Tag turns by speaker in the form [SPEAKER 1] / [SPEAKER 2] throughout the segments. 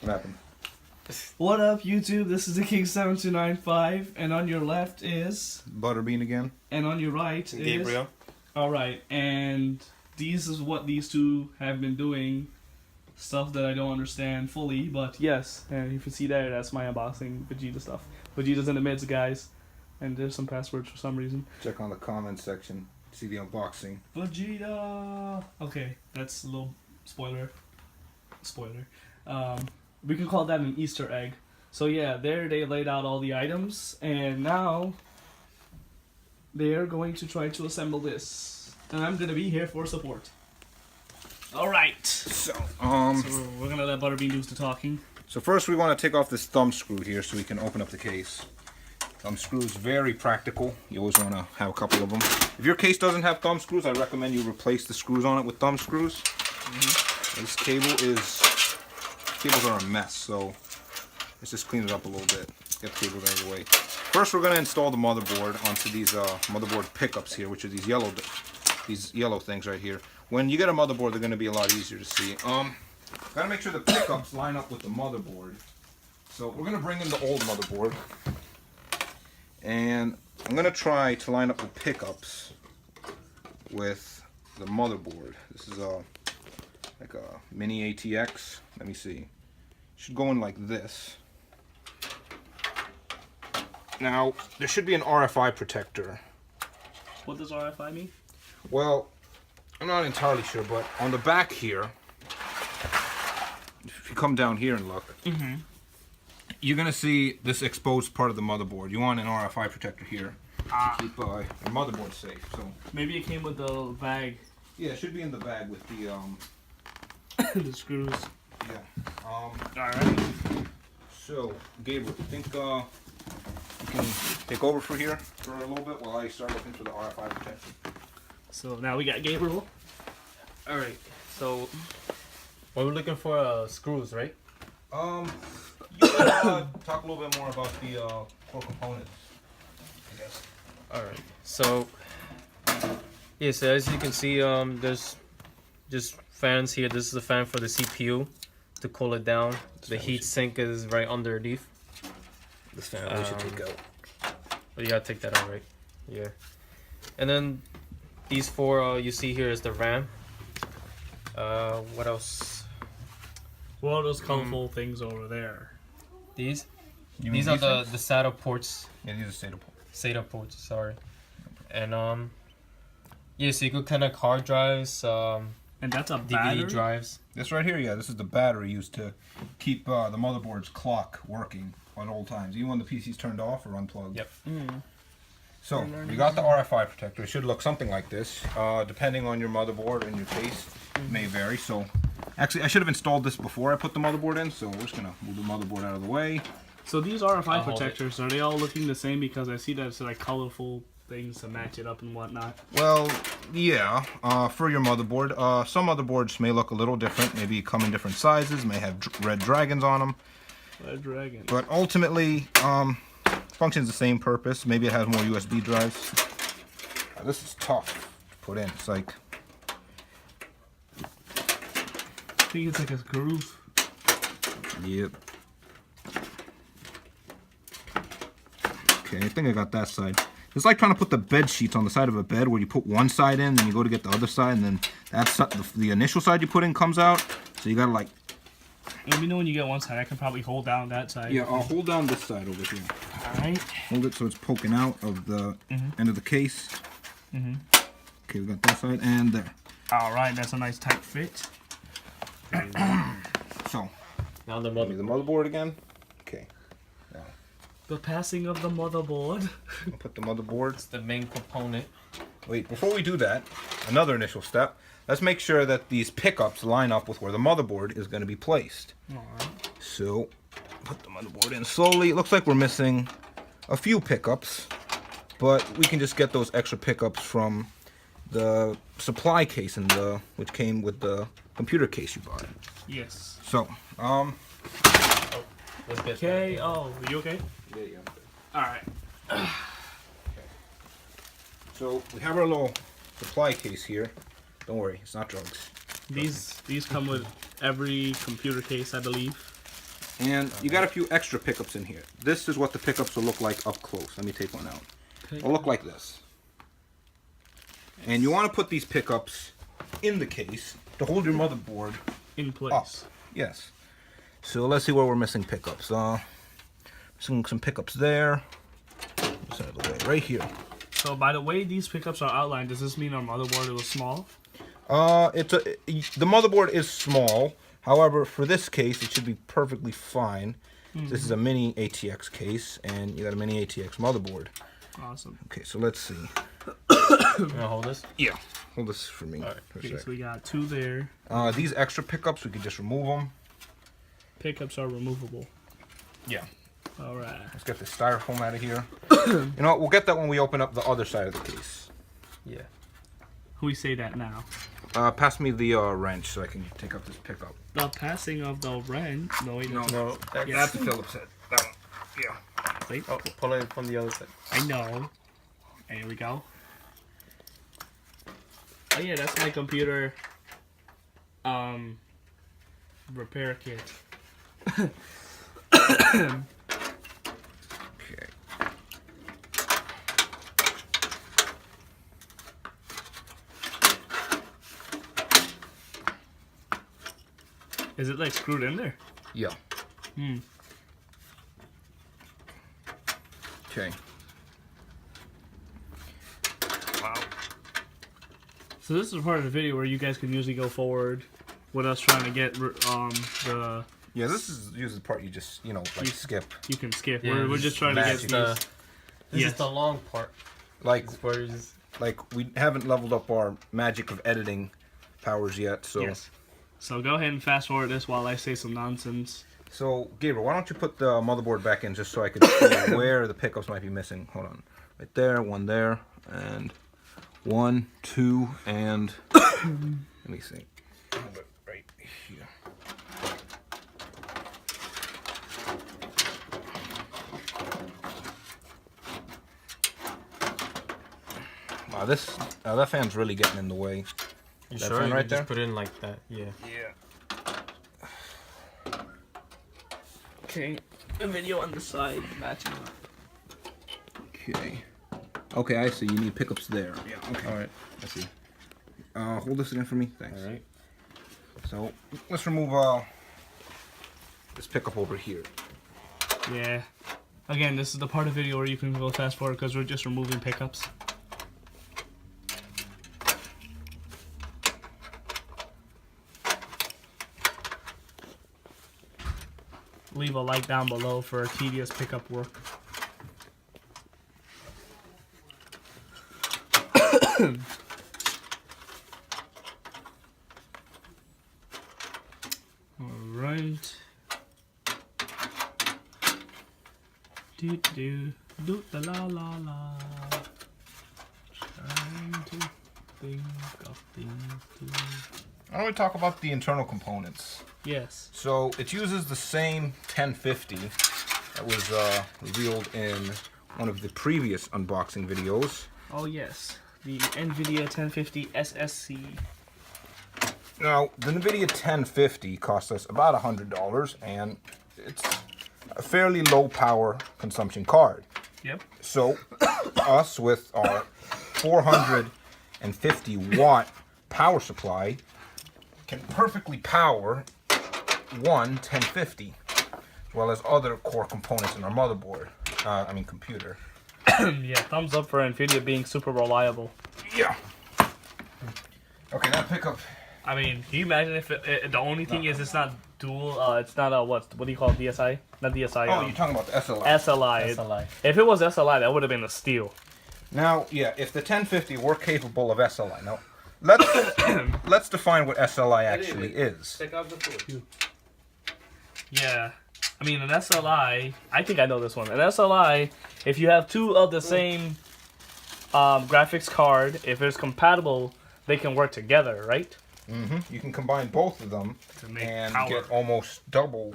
[SPEAKER 1] What happened?
[SPEAKER 2] What up, YouTube? This is the King7295, and on your left is...
[SPEAKER 1] Butterbean again.
[SPEAKER 2] And on your right is...
[SPEAKER 3] Gabriel.
[SPEAKER 2] Alright, and these is what these two have been doing. Stuff that I don't understand fully, but yes. And you can see there, that's my unboxing Vegeta stuff. Vegeta's in the mids, guys. And there's some passwords for some reason.
[SPEAKER 1] Check on the comments section. See the unboxing.
[SPEAKER 2] Vegeta! Okay, that's a little spoiler. We can call that an Easter egg. So yeah, there they laid out all the items, and now they are going to try to assemble this. And I'm gonna be here for support. Alright!
[SPEAKER 1] So
[SPEAKER 2] we're gonna let Butterbean do the talking.
[SPEAKER 1] So first we want to take off this thumb screw here so we can open up the case. Thumb screws, very practical. You always want to have a couple of them. If your case doesn't have thumb screws, I recommend you replace the screws on it with thumb screws. This cables are a mess, so let's just clean it up a little bit. Get the cables out of the way. First we're going to install the motherboard onto these motherboard pickups here, which are these yellow things right here. When you get a motherboard, they're going to be a lot easier to see. Gotta make sure the pickups line up with the motherboard. So we're going to bring in the old motherboard. And I'm going to try to line up the pickups with the motherboard. This is like a mini ATX. Let me see. Should go in like this. Now, there should be an RFI protector.
[SPEAKER 2] What does RFI mean?
[SPEAKER 1] Well, I'm not entirely sure, but on the back here, if you come down here and look, you're going to see this exposed part of the motherboard. You want an RFI protector here to keep your motherboard safe. So
[SPEAKER 2] maybe it came with the bag.
[SPEAKER 1] Yeah, it should be in the bag with the
[SPEAKER 2] the screws.
[SPEAKER 1] Yeah.
[SPEAKER 2] Alright.
[SPEAKER 1] So, Gabriel, you think you can take over for here for a little bit while I start looking for the RFI protection?
[SPEAKER 2] So now we got Gabriel.
[SPEAKER 3] Alright, so we're looking for screws, right?
[SPEAKER 1] You can talk a little bit more about the core components, I guess.
[SPEAKER 3] Alright, so yeah, so as you can see, there's just fans here. This is a fan for the CPU to cool it down. The heat sink is right underneath.
[SPEAKER 1] This fan we should take out.
[SPEAKER 3] But you gotta take that out, right? Yeah. And then these four you see here is the RAM. What else?
[SPEAKER 2] What are those colorful things over there?
[SPEAKER 3] These? These are the SATA ports.
[SPEAKER 1] Yeah, these are SATA ports.
[SPEAKER 3] SATA ports, sorry. And yeah, so you could connect hard drives,
[SPEAKER 2] and that's a
[SPEAKER 3] DVD
[SPEAKER 2] battery?
[SPEAKER 3] drives.
[SPEAKER 1] This right here, yeah, this is the battery used to keep the motherboard's clock working at all times, even when the PC's turned off or unplugged.
[SPEAKER 3] Yep.
[SPEAKER 1] So, we got the RFI protector. It should look something like this. Depending on your motherboard and your case, it may vary. So, actually, I should have installed this before I put the motherboard in, so we're just going to move the motherboard out of the way.
[SPEAKER 2] So these RFI protectors, are they all looking the same? Because I see that it's like colorful things to match it up and whatnot.
[SPEAKER 1] Well, yeah, for your motherboard. Some motherboards may look a little different, maybe come in different sizes, may have red dragons on them.
[SPEAKER 2] Red dragon.
[SPEAKER 1] But ultimately, functions the same purpose. Maybe it has more USB drives. This is tough to put in. It's like...
[SPEAKER 2] I think it's like a groove.
[SPEAKER 1] Yep. Okay, I think I got that side. It's like trying to put the bed sheets on the side of a bed where you put one side in, then you go to get the other side, and then that's the initial side you put in comes out. So you gotta like...
[SPEAKER 2] Let me know when you get one side. I can probably hold down that side.
[SPEAKER 1] Yeah, I'll hold down this side over here.
[SPEAKER 2] Alright.
[SPEAKER 1] Hold it so it's poking out of the end of the case. Okay, we got that side and there.
[SPEAKER 2] Alright, that's a nice tight fit.
[SPEAKER 1] So,
[SPEAKER 3] Now the
[SPEAKER 1] give me the motherboard again. Okay. Now,
[SPEAKER 2] The passing of the motherboard.
[SPEAKER 1] I'll put the motherboard.
[SPEAKER 3] It's the main component.
[SPEAKER 1] Wait, before we do that, another initial step. Let's make sure that these pickups line up with where the motherboard is going to be placed.
[SPEAKER 2] Alright.
[SPEAKER 1] So, put the motherboard in slowly. It looks like we're missing a few pickups, but we can just get those extra pickups from the supply case which came with the computer case you bought.
[SPEAKER 2] Yes.
[SPEAKER 1] So,
[SPEAKER 3] Let's get
[SPEAKER 2] Okay. Oh, are you okay?
[SPEAKER 1] yeah.
[SPEAKER 2] Alright.
[SPEAKER 1] So we have our little supply case here. Don't worry, it's not drugs.
[SPEAKER 2] These come with every computer case, I believe.
[SPEAKER 1] And you got a few extra pickups in here. This is what the pickups will look like up close. Let me take one out. It'll look like this. And you want to put these pickups in the case to hold your motherboard
[SPEAKER 2] In place.
[SPEAKER 1] up. Yes. So let's see where we're missing pickups. Missing some pickups there. This out of the way, right here.
[SPEAKER 2] So by the way these pickups are outlined, does this mean our motherboard was small?
[SPEAKER 1] The motherboard is small. However, for this case, it should be perfectly fine. This is a mini ATX case, and you got a mini ATX motherboard.
[SPEAKER 2] Awesome.
[SPEAKER 1] Okay, so let's see.
[SPEAKER 3] You wanna hold this?
[SPEAKER 1] Yeah, hold this for me.
[SPEAKER 3] Alright.
[SPEAKER 1] For a
[SPEAKER 2] Okay,
[SPEAKER 1] sec.
[SPEAKER 2] so we got 2 there.
[SPEAKER 1] These extra pickups, we could just remove them.
[SPEAKER 2] Pickups are removable.
[SPEAKER 1] Yeah.
[SPEAKER 2] All right.
[SPEAKER 1] Let's get the styrofoam out of here. You know what? We'll get that when we open up the other side of the case.
[SPEAKER 3] Yeah.
[SPEAKER 2] We say that now.
[SPEAKER 1] Pass me the wrench so I can take up this pickup.
[SPEAKER 2] The passing of the wrench. No, wait, no.
[SPEAKER 3] No, that's,
[SPEAKER 2] Yeah.
[SPEAKER 1] That's the Phillips head. That one. Yeah.
[SPEAKER 2] Wait.
[SPEAKER 3] oh, pull it from the other side.
[SPEAKER 2] I know. Here we go. Oh yeah, that's my computer. Repair kit.
[SPEAKER 1] Okay.
[SPEAKER 2] Is it like screwed in there?
[SPEAKER 1] Yeah.
[SPEAKER 2] Hmm.
[SPEAKER 1] Okay.
[SPEAKER 2] Wow. So this is part of the video where you guys can usually go forward with us trying to get the.
[SPEAKER 1] Yeah, this is usually the part you just, like skip.
[SPEAKER 2] You can skip.
[SPEAKER 3] Yeah,
[SPEAKER 2] We're just trying to get
[SPEAKER 1] magic.
[SPEAKER 2] these.
[SPEAKER 3] This
[SPEAKER 2] Yes.
[SPEAKER 3] is the long part.
[SPEAKER 1] Like,
[SPEAKER 3] This part is
[SPEAKER 1] we haven't leveled up our magic of editing powers yet, so.
[SPEAKER 2] Yes. So go ahead and fast forward this while I say some nonsense.
[SPEAKER 1] So, Gabriel, why don't you put the motherboard back in just so I can see where the pickups might be missing. Hold on. Right there, and 1, 2, and let me see. Hold it right here. Wow, that fan's really getting in the way.
[SPEAKER 3] you
[SPEAKER 1] That
[SPEAKER 3] sure?
[SPEAKER 1] fan
[SPEAKER 3] You
[SPEAKER 1] right
[SPEAKER 3] just
[SPEAKER 1] there?
[SPEAKER 3] put it in like that. Yeah.
[SPEAKER 1] Yeah.
[SPEAKER 2] Okay. A video on the side matching.
[SPEAKER 1] Okay. Okay, I see. You need pickups there. Yeah. Okay.
[SPEAKER 3] All right.
[SPEAKER 1] I see. Hold this again for me. Thanks.
[SPEAKER 3] All right.
[SPEAKER 1] So let's remove this pickup over here.
[SPEAKER 2] Yeah. Again, this is the part of the video where you can go fast forward because we're just removing pickups. Leave a like down below for tedious pickup work. Alright. Do do do la la la la. Trying to think of things to.
[SPEAKER 1] I want to talk about the internal components.
[SPEAKER 2] Yes.
[SPEAKER 1] So it uses the same 1050 that was revealed in one of the previous unboxing videos.
[SPEAKER 2] Oh yes. The NVIDIA 1050 SSC.
[SPEAKER 1] Now, the NVIDIA 1050 cost us about $100, and it's a fairly low power consumption card.
[SPEAKER 2] Yep.
[SPEAKER 1] So, us with our 450 watt power supply can perfectly power one 1050, as well as other core components in our motherboard. Computer.
[SPEAKER 2] Yeah, thumbs up for NVIDIA being super reliable.
[SPEAKER 1] Yeah. Okay, that pickup.
[SPEAKER 2] I mean, can you imagine if the only thing is it's not dual, it's not a, what do you call it, DSI? Not DSI.
[SPEAKER 1] Oh, you're talking about the SLI.
[SPEAKER 2] SLI.
[SPEAKER 3] That's a lie.
[SPEAKER 2] If it was SLI, that would have been a steal.
[SPEAKER 1] Now, yeah, if the 1050 were capable of SLI. Now, let's define what SLI actually is.
[SPEAKER 2] Take out the food. Yeah. I mean, an SLI, I think I know this one. An SLI, if you have two of the same graphics card, if it's compatible, they can work together, right?
[SPEAKER 1] You can combine both of them
[SPEAKER 2] To make
[SPEAKER 1] and
[SPEAKER 2] power.
[SPEAKER 1] get almost double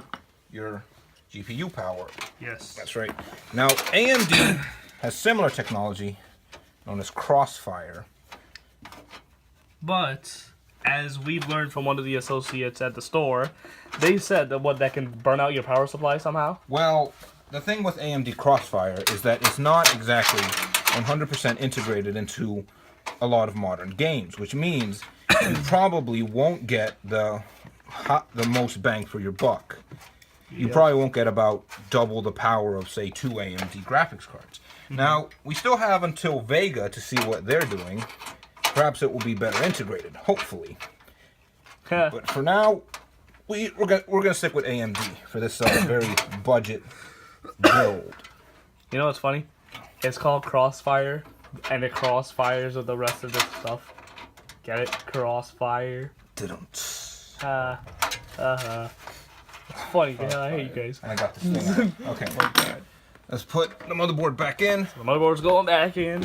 [SPEAKER 1] your GPU power.
[SPEAKER 2] Yes.
[SPEAKER 1] That's right. Now, AMD has similar technology known as Crossfire.
[SPEAKER 2] But as we've learned from one of the associates at the store, they said that can burn out your power supply somehow.
[SPEAKER 1] Well, the thing with AMD Crossfire is that it's not exactly 100% integrated into a lot of modern games, which means you probably won't get the most bang for your buck. You probably won't get about double the power of, say, 2 AMD graphics cards. Now, we still have until Vega to see what they're doing. Perhaps it will be better integrated, hopefully. But for now, we're gonna stick with AMD for this very budget build.
[SPEAKER 2] You know what's funny? It's called Crossfire, and it crossfires with the rest of this stuff. Get it? Crossfire. It's funny. Yeah, I hate you guys.
[SPEAKER 1] And I got this thing out. Okay. Let's put the motherboard back in.
[SPEAKER 2] The motherboard's going back in.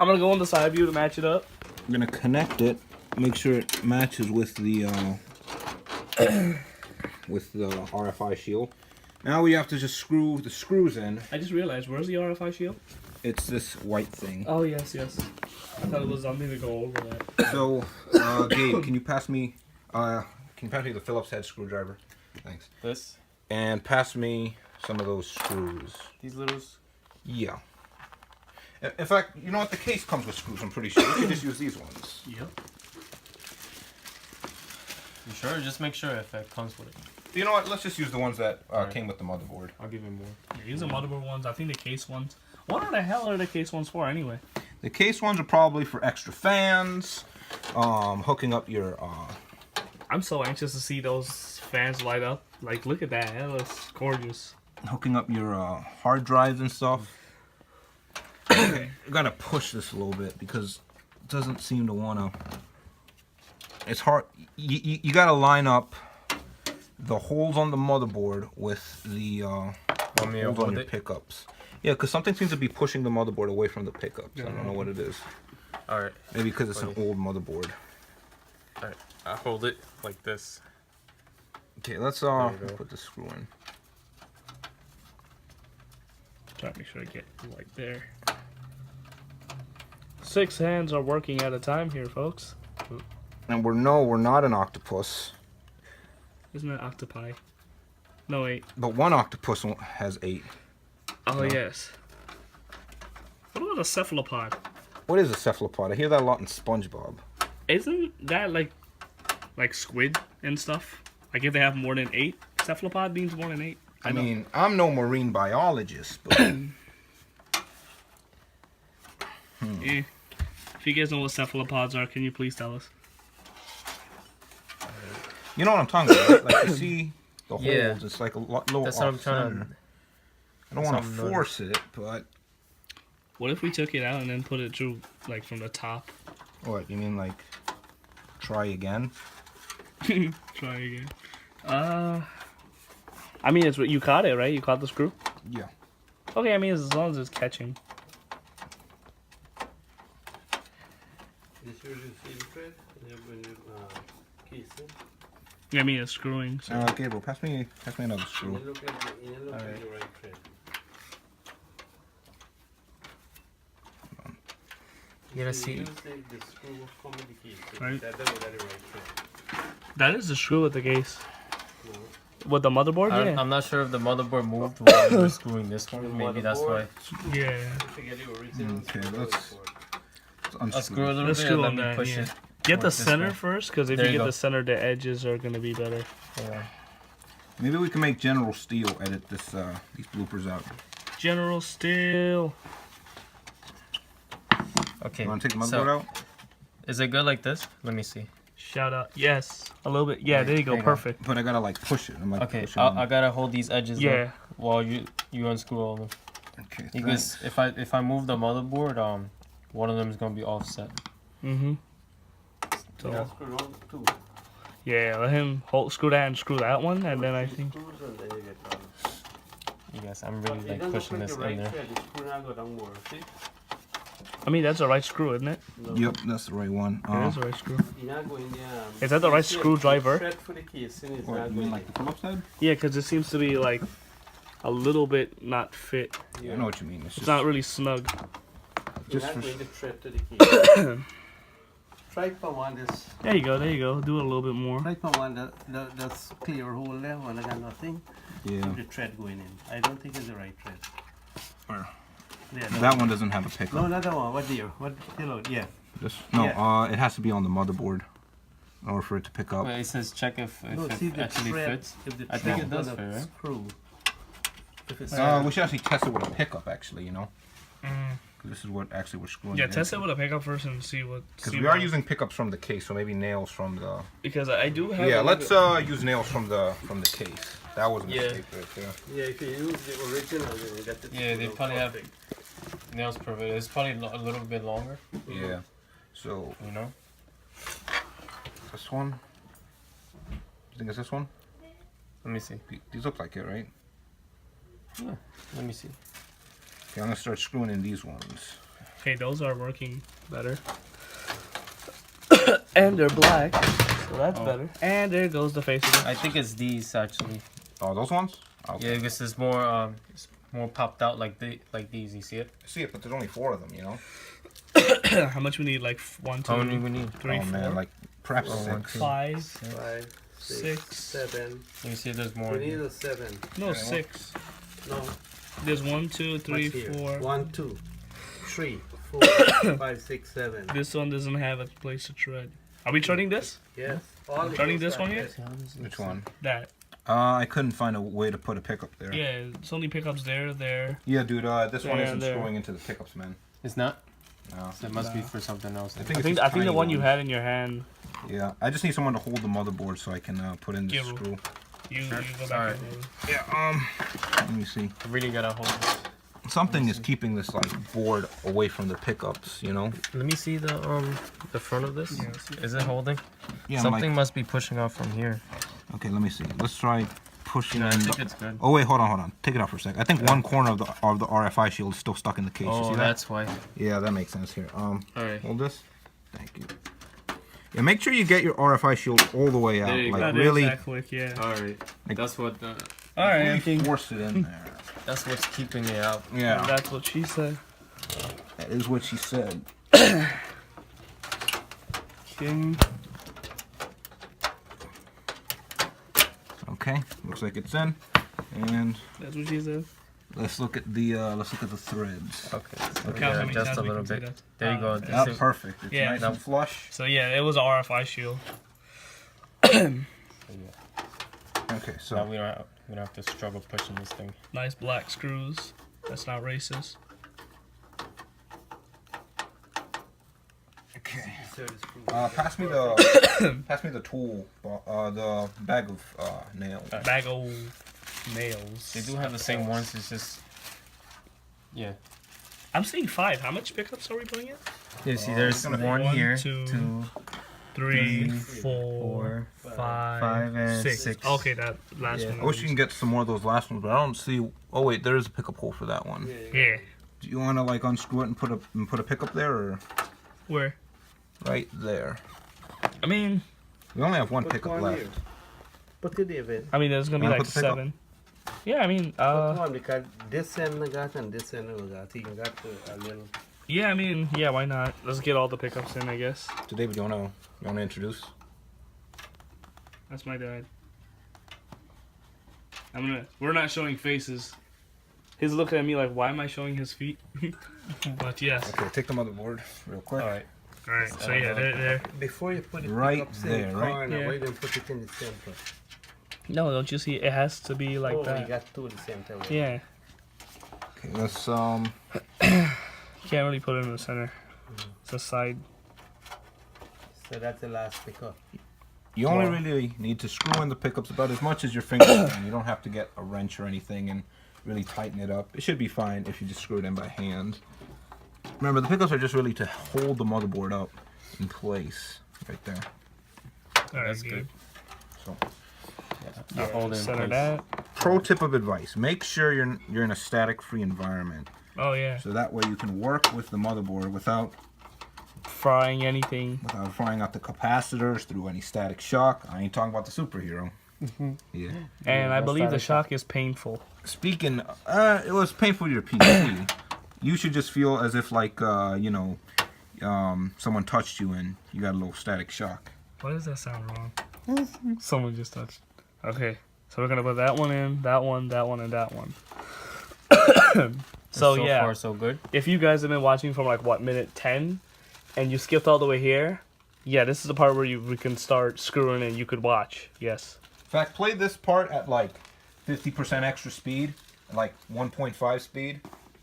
[SPEAKER 2] I'm gonna go on the side view to match it up.
[SPEAKER 1] I'm gonna connect it, make sure it matches with the RFI shield. Now we have to just screw the screws in.
[SPEAKER 2] I just realized, where's the RFI shield?
[SPEAKER 1] It's this white thing.
[SPEAKER 2] Oh yes. I thought it was something to go over that.
[SPEAKER 1] So, Gabe, can you pass me the Phillips head screwdriver? Thanks.
[SPEAKER 3] This?
[SPEAKER 1] And pass me some of those screws.
[SPEAKER 3] These little...
[SPEAKER 1] Yeah. In fact, you know what? The case comes with screws, I'm pretty sure. We could just use these ones.
[SPEAKER 2] Yep.
[SPEAKER 3] You sure? Just make sure if it comes with it.
[SPEAKER 1] You know what? Let's just use the ones that
[SPEAKER 3] Alright.
[SPEAKER 1] came with the motherboard.
[SPEAKER 3] I'll give you more.
[SPEAKER 2] Yeah, these are motherboard ones. I think the case ones. What the hell are the case ones for anyway?
[SPEAKER 1] The case ones are probably for extra fans, hooking up your...
[SPEAKER 2] I'm so anxious to see those fans light up. Like, look at that. That looks gorgeous.
[SPEAKER 1] hooking up your hard drives and stuff. You gotta push this a little bit because it doesn't seem to wanna. It's hard. You gotta line up the holes on the motherboard with the holes on your pickups. Yeah, because something seems to be pushing the motherboard away from the pickups. I don't know what it is.
[SPEAKER 3] Alright.
[SPEAKER 1] Maybe because it's an old motherboard.
[SPEAKER 3] Alright, I hold it like this.
[SPEAKER 1] Okay, let's put the screw in.
[SPEAKER 2] Try to make sure I get right there. 6 hands are working at a time here, folks.
[SPEAKER 1] And we're not an octopus.
[SPEAKER 2] Isn't that octopi? No, 8.
[SPEAKER 1] But one octopus has 8.
[SPEAKER 2] Oh,
[SPEAKER 1] No.
[SPEAKER 2] yes. What about a cephalopod?
[SPEAKER 1] What is a cephalopod? I hear that a lot in SpongeBob.
[SPEAKER 2] Isn't that like squid and stuff? Like if they have more than 8? Cephalopod means more than 8.
[SPEAKER 1] I mean, I'm no marine biologist, but...
[SPEAKER 2] If you guys know what cephalopods are, can you please tell us?
[SPEAKER 1] You know what I'm talking about, right? Like, you see the holes,
[SPEAKER 3] Yeah.
[SPEAKER 1] it's like a little
[SPEAKER 3] That's what I'm
[SPEAKER 1] off
[SPEAKER 3] trying
[SPEAKER 1] center.
[SPEAKER 3] to...
[SPEAKER 1] I don't want to force it, but...
[SPEAKER 2] What if we took it out and then put it through, like, from the top?
[SPEAKER 1] What, you mean, like, try again?
[SPEAKER 2] Try again. I mean, it's you caught it, right? You caught the screw?
[SPEAKER 1] Yeah.
[SPEAKER 2] Okay, I mean, as long as it's catching. I mean, it's screwing. So.
[SPEAKER 1] Gabriel, pass me another screw.
[SPEAKER 3] Alright. You gotta see.
[SPEAKER 2] Right. That is the screw with the case. With the motherboard, yeah.
[SPEAKER 3] I'm not sure if the motherboard moved while you were screwing this one. Maybe that's why.
[SPEAKER 2] Yeah.
[SPEAKER 1] Okay, let's
[SPEAKER 3] I'll
[SPEAKER 1] unscrew
[SPEAKER 3] screw a
[SPEAKER 1] it.
[SPEAKER 3] little
[SPEAKER 2] Let's
[SPEAKER 3] bit
[SPEAKER 2] screw
[SPEAKER 3] and let
[SPEAKER 2] on
[SPEAKER 3] me
[SPEAKER 2] that,
[SPEAKER 3] push
[SPEAKER 2] yeah.
[SPEAKER 3] it.
[SPEAKER 2] Get the
[SPEAKER 3] Like this
[SPEAKER 2] center
[SPEAKER 3] way.
[SPEAKER 2] first, because if
[SPEAKER 3] There
[SPEAKER 2] you
[SPEAKER 3] you
[SPEAKER 2] get
[SPEAKER 3] go.
[SPEAKER 2] the center, the edges are gonna be better.
[SPEAKER 3] Yeah.
[SPEAKER 1] Maybe we can make General Steel edit this these bloopers out.
[SPEAKER 2] General Steel.
[SPEAKER 3] Okay.
[SPEAKER 1] You want to take the
[SPEAKER 3] so,
[SPEAKER 1] motherboard out?
[SPEAKER 3] is it good like this? Let me see.
[SPEAKER 2] Shout out. Yes. A little bit. Yeah, there you go.
[SPEAKER 3] There you go.
[SPEAKER 2] Perfect.
[SPEAKER 1] But I gotta like push it. I'm like
[SPEAKER 3] Okay,
[SPEAKER 1] pushing
[SPEAKER 3] I gotta hold these edges
[SPEAKER 2] Yeah.
[SPEAKER 3] up while you unscrew all of them.
[SPEAKER 1] Okay.
[SPEAKER 3] Because if I move the motherboard, one of them is gonna be offset.
[SPEAKER 2] Mm-hmm. So, yeah, let him screw that and screw that one, and then I think.
[SPEAKER 3] You guys, I'm really like pushing this in there.
[SPEAKER 2] I mean, that's the right screw, isn't it?
[SPEAKER 1] Yep, that's the right one.
[SPEAKER 2] It is the right screw. Is that the right screwdriver?
[SPEAKER 1] What, you mean like the Phillips head?
[SPEAKER 2] Yeah, because it seems to be like a little bit not fit.
[SPEAKER 1] I know what you mean. It's
[SPEAKER 2] It's not really snug.
[SPEAKER 1] just for...
[SPEAKER 4] Try for one. This
[SPEAKER 2] There you go. There you go. Do it a little bit more.
[SPEAKER 4] try for one. That's clear hole there. One I got nothing.
[SPEAKER 1] Yeah.
[SPEAKER 4] The thread going in. I don't think it's the right thread.
[SPEAKER 1] Where?
[SPEAKER 4] Yeah,
[SPEAKER 1] That one doesn't have a pickup.
[SPEAKER 4] No, not that one. What dear? What hello? Yeah.
[SPEAKER 1] This? No,
[SPEAKER 4] Yeah.
[SPEAKER 1] it has to be on the motherboard in order for it to pick up.
[SPEAKER 3] Wait, it says check if
[SPEAKER 4] No, see
[SPEAKER 3] it
[SPEAKER 4] the
[SPEAKER 3] actually
[SPEAKER 4] thread.
[SPEAKER 3] fits.
[SPEAKER 4] If the
[SPEAKER 3] I think
[SPEAKER 4] thread
[SPEAKER 3] it does
[SPEAKER 4] gonna
[SPEAKER 3] fit, right?
[SPEAKER 4] Screw. If it's
[SPEAKER 1] We should actually test it with a pickup, actually, you know? 'Cause this is what actually we're screwing
[SPEAKER 2] Yeah,
[SPEAKER 1] it
[SPEAKER 2] test it
[SPEAKER 1] into.
[SPEAKER 2] with a pickup first and see what.
[SPEAKER 1] Because
[SPEAKER 2] see
[SPEAKER 1] we are
[SPEAKER 2] what-
[SPEAKER 1] using pickups from the case, so maybe nails from the...
[SPEAKER 2] Because I do have.
[SPEAKER 1] Yeah,
[SPEAKER 2] a
[SPEAKER 1] let's
[SPEAKER 2] little
[SPEAKER 1] use nails from the case. That was a
[SPEAKER 3] Yeah.
[SPEAKER 1] mistake right there.
[SPEAKER 4] yeah, if you use the original, then you get the.
[SPEAKER 3] Yeah, they probably have nails provided. It's probably a little bit longer,
[SPEAKER 1] Yeah. So,
[SPEAKER 3] you know.
[SPEAKER 1] this one? You think it's this one?
[SPEAKER 3] Let me see.
[SPEAKER 1] These look like it, right?
[SPEAKER 3] Yeah, let me see.
[SPEAKER 1] Okay, I'm gonna start screwing in these ones.
[SPEAKER 2] Okay, those are working better. And they're black, so that's
[SPEAKER 3] Oh.
[SPEAKER 2] better. And there goes the face again.
[SPEAKER 3] I think it's these actually.
[SPEAKER 1] Oh, those ones? Okay.
[SPEAKER 3] Yeah, this is more it's more popped out like these. You see it?
[SPEAKER 1] I see it, but there's only 4 of them, you know?
[SPEAKER 2] How much we need? Like 1, 2,
[SPEAKER 3] How many we need?
[SPEAKER 2] 3,
[SPEAKER 1] oh,
[SPEAKER 2] 4,
[SPEAKER 1] man, like perhaps
[SPEAKER 3] Oh,
[SPEAKER 1] 6.
[SPEAKER 2] 5.
[SPEAKER 4] 5,
[SPEAKER 2] 6.
[SPEAKER 4] 7.
[SPEAKER 3] You see, there's more.
[SPEAKER 4] We need a 7.
[SPEAKER 2] No,
[SPEAKER 1] Okay,
[SPEAKER 2] 6.
[SPEAKER 4] No.
[SPEAKER 2] There's 1, 2, 3,
[SPEAKER 4] what's here?
[SPEAKER 2] 4.
[SPEAKER 4] 1, 2, 3, 4, 5, 6, 7.
[SPEAKER 2] This one doesn't have a place to tread. Are we treading this?
[SPEAKER 4] Yes. All the
[SPEAKER 2] Turning
[SPEAKER 4] goes
[SPEAKER 2] this one
[SPEAKER 4] like
[SPEAKER 2] here?
[SPEAKER 4] that.
[SPEAKER 1] Which one?
[SPEAKER 2] That.
[SPEAKER 1] I couldn't find a way to put a pickup there.
[SPEAKER 2] Yeah, it's only pickups there, there.
[SPEAKER 1] Yeah, dude, this one
[SPEAKER 2] Yeah,
[SPEAKER 1] isn't
[SPEAKER 2] there.
[SPEAKER 1] screwing into the pickups, man.
[SPEAKER 3] It's not.
[SPEAKER 1] No.
[SPEAKER 3] So it must be for something else.
[SPEAKER 1] I
[SPEAKER 2] I
[SPEAKER 1] think,
[SPEAKER 2] think
[SPEAKER 1] it's these
[SPEAKER 2] the
[SPEAKER 1] tiny
[SPEAKER 2] one you
[SPEAKER 1] ones.
[SPEAKER 2] had in your hand.
[SPEAKER 1] Yeah, I just need someone to hold the motherboard so I can put in this
[SPEAKER 2] Give 'em.
[SPEAKER 1] screw.
[SPEAKER 2] You go back.
[SPEAKER 3] Alright.
[SPEAKER 2] and-
[SPEAKER 1] Yeah, let me see.
[SPEAKER 3] I really gotta hold this.
[SPEAKER 1] Something is keeping this like board away from the pickups, you know?
[SPEAKER 3] Let me see the front of this. Is it holding?
[SPEAKER 1] Yeah, I'm
[SPEAKER 3] Something must be pushing off from here.
[SPEAKER 1] like, okay, let me see. Let's try pushing
[SPEAKER 3] Yeah, I
[SPEAKER 1] in.
[SPEAKER 3] think it's good.
[SPEAKER 1] Oh wait, hold on. Take it out for a sec. I think one corner of the RFI shield is still stuck in the case. You
[SPEAKER 3] Oh,
[SPEAKER 1] see that?
[SPEAKER 3] that's why.
[SPEAKER 1] Yeah, that makes sense here.
[SPEAKER 3] Alright.
[SPEAKER 1] Hold this. Thank you. Yeah, make sure you get your RFI shield all the way out.
[SPEAKER 3] There you
[SPEAKER 1] Like
[SPEAKER 3] go.
[SPEAKER 2] That is
[SPEAKER 1] really,
[SPEAKER 2] that quick, yeah.
[SPEAKER 3] Alright.
[SPEAKER 1] Like-
[SPEAKER 3] That's what.
[SPEAKER 2] Alright,
[SPEAKER 1] really force it in there.
[SPEAKER 3] That's what's keeping it out.
[SPEAKER 1] Yeah,
[SPEAKER 2] that's what she said.
[SPEAKER 1] that is what she said.
[SPEAKER 2] King.
[SPEAKER 1] Okay, looks like it's in, and
[SPEAKER 2] That's what she said.
[SPEAKER 1] let's look at the threads.
[SPEAKER 3] Okay. So
[SPEAKER 2] Count
[SPEAKER 3] yeah,
[SPEAKER 2] how many
[SPEAKER 3] just
[SPEAKER 2] times
[SPEAKER 3] a
[SPEAKER 2] we
[SPEAKER 3] little
[SPEAKER 2] can say
[SPEAKER 3] bit.
[SPEAKER 2] that.
[SPEAKER 3] There you go.
[SPEAKER 2] Okay.
[SPEAKER 1] That's
[SPEAKER 3] This is-
[SPEAKER 1] perfect. It's
[SPEAKER 2] Yeah.
[SPEAKER 1] nice and flush.
[SPEAKER 2] So yeah, it was a RFI shield.
[SPEAKER 1] Okay, so
[SPEAKER 3] Now we don't have to struggle pushing this thing.
[SPEAKER 2] Nice black screws. That's not racist.
[SPEAKER 1] okay.
[SPEAKER 4] So it's screw.
[SPEAKER 1] Pass me the tool, the bag of nails.
[SPEAKER 2] Bag of nails.
[SPEAKER 3] They do have the same ones. It's just. Yeah.
[SPEAKER 2] I'm seeing 5. How much pickups are we putting in?
[SPEAKER 3] You see,
[SPEAKER 1] Oh,
[SPEAKER 3] there's
[SPEAKER 1] it's gonna be
[SPEAKER 3] one
[SPEAKER 2] one,
[SPEAKER 3] here,
[SPEAKER 2] two,
[SPEAKER 3] 2,
[SPEAKER 2] 3,
[SPEAKER 3] 4,
[SPEAKER 2] 4, 5,
[SPEAKER 3] 5, and
[SPEAKER 2] 6.
[SPEAKER 3] 6.
[SPEAKER 2] Okay, that last
[SPEAKER 3] Yeah.
[SPEAKER 2] one.
[SPEAKER 1] I wish you can get some more of those last ones, but I don't see. Oh wait, there is a pickup hole for that one.
[SPEAKER 2] Yeah.
[SPEAKER 1] Do you want to like unscrew it and put a pickup there, or
[SPEAKER 2] Where?
[SPEAKER 1] right there?
[SPEAKER 2] I mean,
[SPEAKER 1] We only have one
[SPEAKER 4] Put
[SPEAKER 1] pickup
[SPEAKER 4] one
[SPEAKER 1] left.
[SPEAKER 4] here. Put it there, Ben.
[SPEAKER 2] there's gonna be
[SPEAKER 1] Wanna
[SPEAKER 2] like
[SPEAKER 1] put the pickup?
[SPEAKER 2] 7. Yeah, I mean,
[SPEAKER 4] Put one because this end I got and this end I got. You got a little.
[SPEAKER 2] yeah, why not? Let's get all the pickups in, I guess.
[SPEAKER 1] So David, you wanna introduce?
[SPEAKER 2] That's my dad. We're not showing faces. He's looking at me like, why am I showing his feet? But yes.
[SPEAKER 1] Okay, take the motherboard real quick.
[SPEAKER 3] Alright.
[SPEAKER 2] Alright, so yeah, they're.
[SPEAKER 4] Before you put it
[SPEAKER 1] Right
[SPEAKER 4] up in
[SPEAKER 1] there,
[SPEAKER 4] the
[SPEAKER 1] right?
[SPEAKER 4] corner,
[SPEAKER 2] Yeah.
[SPEAKER 4] why don't put it in the center?
[SPEAKER 2] No, don't you see? It has to be like
[SPEAKER 4] oh, you
[SPEAKER 2] that.
[SPEAKER 4] got 2 at the same time.
[SPEAKER 2] Yeah.
[SPEAKER 1] Okay, let's
[SPEAKER 2] You can't really put it in the center. It's a side.
[SPEAKER 4] So that's the last pickup.
[SPEAKER 1] You only really need to screw in the pickups about as much as your fingers can. You don't have to get a wrench or anything and really tighten it up. It should be fine if you just screw it in by hand. Remember, the pickups are just really to hold the motherboard up in place, right there.
[SPEAKER 2] Alright,
[SPEAKER 3] That's good.
[SPEAKER 1] So,
[SPEAKER 3] I'll hold it in
[SPEAKER 2] Center
[SPEAKER 3] place.
[SPEAKER 2] that.
[SPEAKER 1] pro tip of advice: make sure you're in a static-free environment,
[SPEAKER 2] Oh yeah.
[SPEAKER 1] so that way you can work with the motherboard without
[SPEAKER 2] Frying anything.
[SPEAKER 1] frying out the capacitors through any static shock. I ain't talking about the superhero. Yeah.
[SPEAKER 2] And I
[SPEAKER 3] that's
[SPEAKER 2] believe the
[SPEAKER 3] static
[SPEAKER 2] shock is painful.
[SPEAKER 1] Speaking, it was painful to your PC. You should just feel as if like someone touched you and you got a little static shock.
[SPEAKER 2] Why does that sound wrong? Someone just touched. Okay, so we're gonna put that one in, that one, and that one. So yeah,
[SPEAKER 3] far so good.
[SPEAKER 2] if you guys have been watching from like what, minute 10, and you skipped all the way here, yeah, this is the part where we can start screwing and you could watch. Yes.
[SPEAKER 1] In fact, play this part at like 50% extra speed, like 1.5 speed,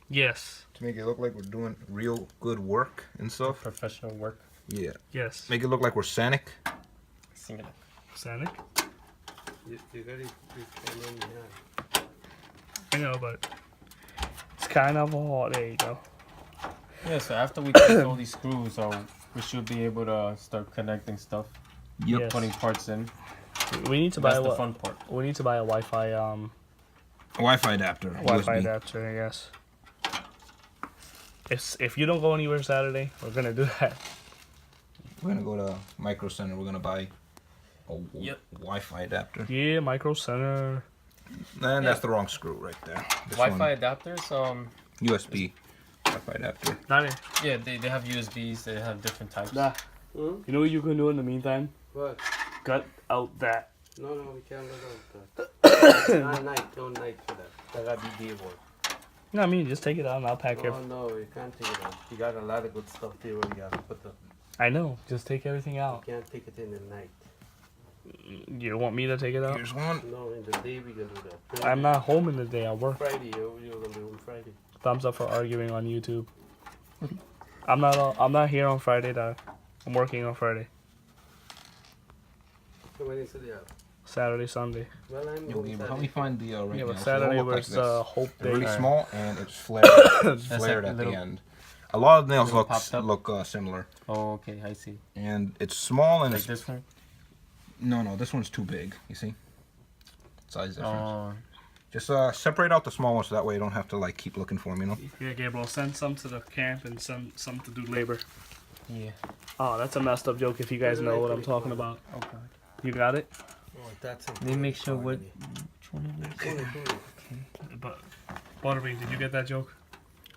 [SPEAKER 2] Yes.
[SPEAKER 1] to make it look like we're doing real good work and stuff.
[SPEAKER 3] Professional work.
[SPEAKER 1] Yeah.
[SPEAKER 2] Yes.
[SPEAKER 1] Make it look like we're Sonic.
[SPEAKER 3] Sing it.
[SPEAKER 2] Sonic?
[SPEAKER 4] You got it.
[SPEAKER 2] I know, but it's kind of hard. There you go.
[SPEAKER 3] Yeah, so after we take all these screws, we should be able to start connecting stuff.
[SPEAKER 1] Yep.
[SPEAKER 2] Yes.
[SPEAKER 3] Putting parts in.
[SPEAKER 2] We need to buy
[SPEAKER 3] That's the
[SPEAKER 2] what?
[SPEAKER 3] fun part.
[SPEAKER 2] We need to buy a Wi-Fi
[SPEAKER 1] Wi-Fi adapter.
[SPEAKER 2] Wi-Fi
[SPEAKER 1] USB.
[SPEAKER 2] adapter. Yes. If you don't go anywhere Saturday, we're gonna do that.
[SPEAKER 1] We're gonna go to Micro Center. We're gonna buy a
[SPEAKER 3] Yep.
[SPEAKER 1] Wi-Fi adapter.
[SPEAKER 2] Yeah, Micro Center.
[SPEAKER 1] And that's the wrong screw right there. This
[SPEAKER 3] Wi-Fi
[SPEAKER 1] one,
[SPEAKER 3] adapters,
[SPEAKER 1] USB Wi-Fi adapter.
[SPEAKER 2] Not it.
[SPEAKER 3] yeah, they have USBs. They have different types.
[SPEAKER 2] Nah.
[SPEAKER 4] Hmm?
[SPEAKER 2] You know what you can do in the meantime?
[SPEAKER 4] What?
[SPEAKER 2] Cut out that.
[SPEAKER 4] No, we can't go down. Not night. No night for that. That gotta be day work.
[SPEAKER 2] No, I mean, just take it out and I'll pack it.
[SPEAKER 4] Oh no, you can't take it out. You got a lot of good stuff there where you have to put the.
[SPEAKER 2] I know. Just take everything
[SPEAKER 4] You
[SPEAKER 2] out.
[SPEAKER 4] can't take it in the night.
[SPEAKER 2] You want me to take it out?
[SPEAKER 1] Here's one.
[SPEAKER 4] No, in the day we can do that.
[SPEAKER 2] I'm not home in the day. I work.
[SPEAKER 4] Friday, you're gonna be on Friday.
[SPEAKER 2] Thumbs up for arguing on YouTube. I'm not here on Friday, though. I'm working on Friday,
[SPEAKER 4] So when is it yeah?
[SPEAKER 2] Saturday, Sunday.
[SPEAKER 4] Well, I'm
[SPEAKER 1] Yo,
[SPEAKER 4] going
[SPEAKER 1] Gabriel, help
[SPEAKER 4] Saturday.
[SPEAKER 1] me find the right
[SPEAKER 2] Yeah,
[SPEAKER 1] now.
[SPEAKER 2] but
[SPEAKER 1] So
[SPEAKER 2] Saturday
[SPEAKER 1] they'll look
[SPEAKER 2] was
[SPEAKER 1] like
[SPEAKER 2] Hope
[SPEAKER 1] They're really
[SPEAKER 2] Day.
[SPEAKER 1] small and it's flared, flared
[SPEAKER 3] like
[SPEAKER 1] at
[SPEAKER 3] little-
[SPEAKER 1] the end. A lot of nails
[SPEAKER 3] little popped up?
[SPEAKER 1] look similar,
[SPEAKER 3] Oh, okay, I see.
[SPEAKER 1] and it's small and
[SPEAKER 3] Like
[SPEAKER 1] it's
[SPEAKER 3] this one.
[SPEAKER 1] no, this one's too big. You see, size difference.
[SPEAKER 3] Oh,
[SPEAKER 1] Just separate out the small ones so that way you don't have to like keep looking for them. You know.
[SPEAKER 2] Yeah, Gabriel, send some to the camp and send some to do labor.
[SPEAKER 3] yeah.
[SPEAKER 2] Oh, that's a messed up joke if you guys know what I'm talking about.
[SPEAKER 3] Oh god.
[SPEAKER 2] You got it?
[SPEAKER 4] Oh, that's it.
[SPEAKER 3] Let me make sure what.
[SPEAKER 2] But Butterbean, did you get that joke?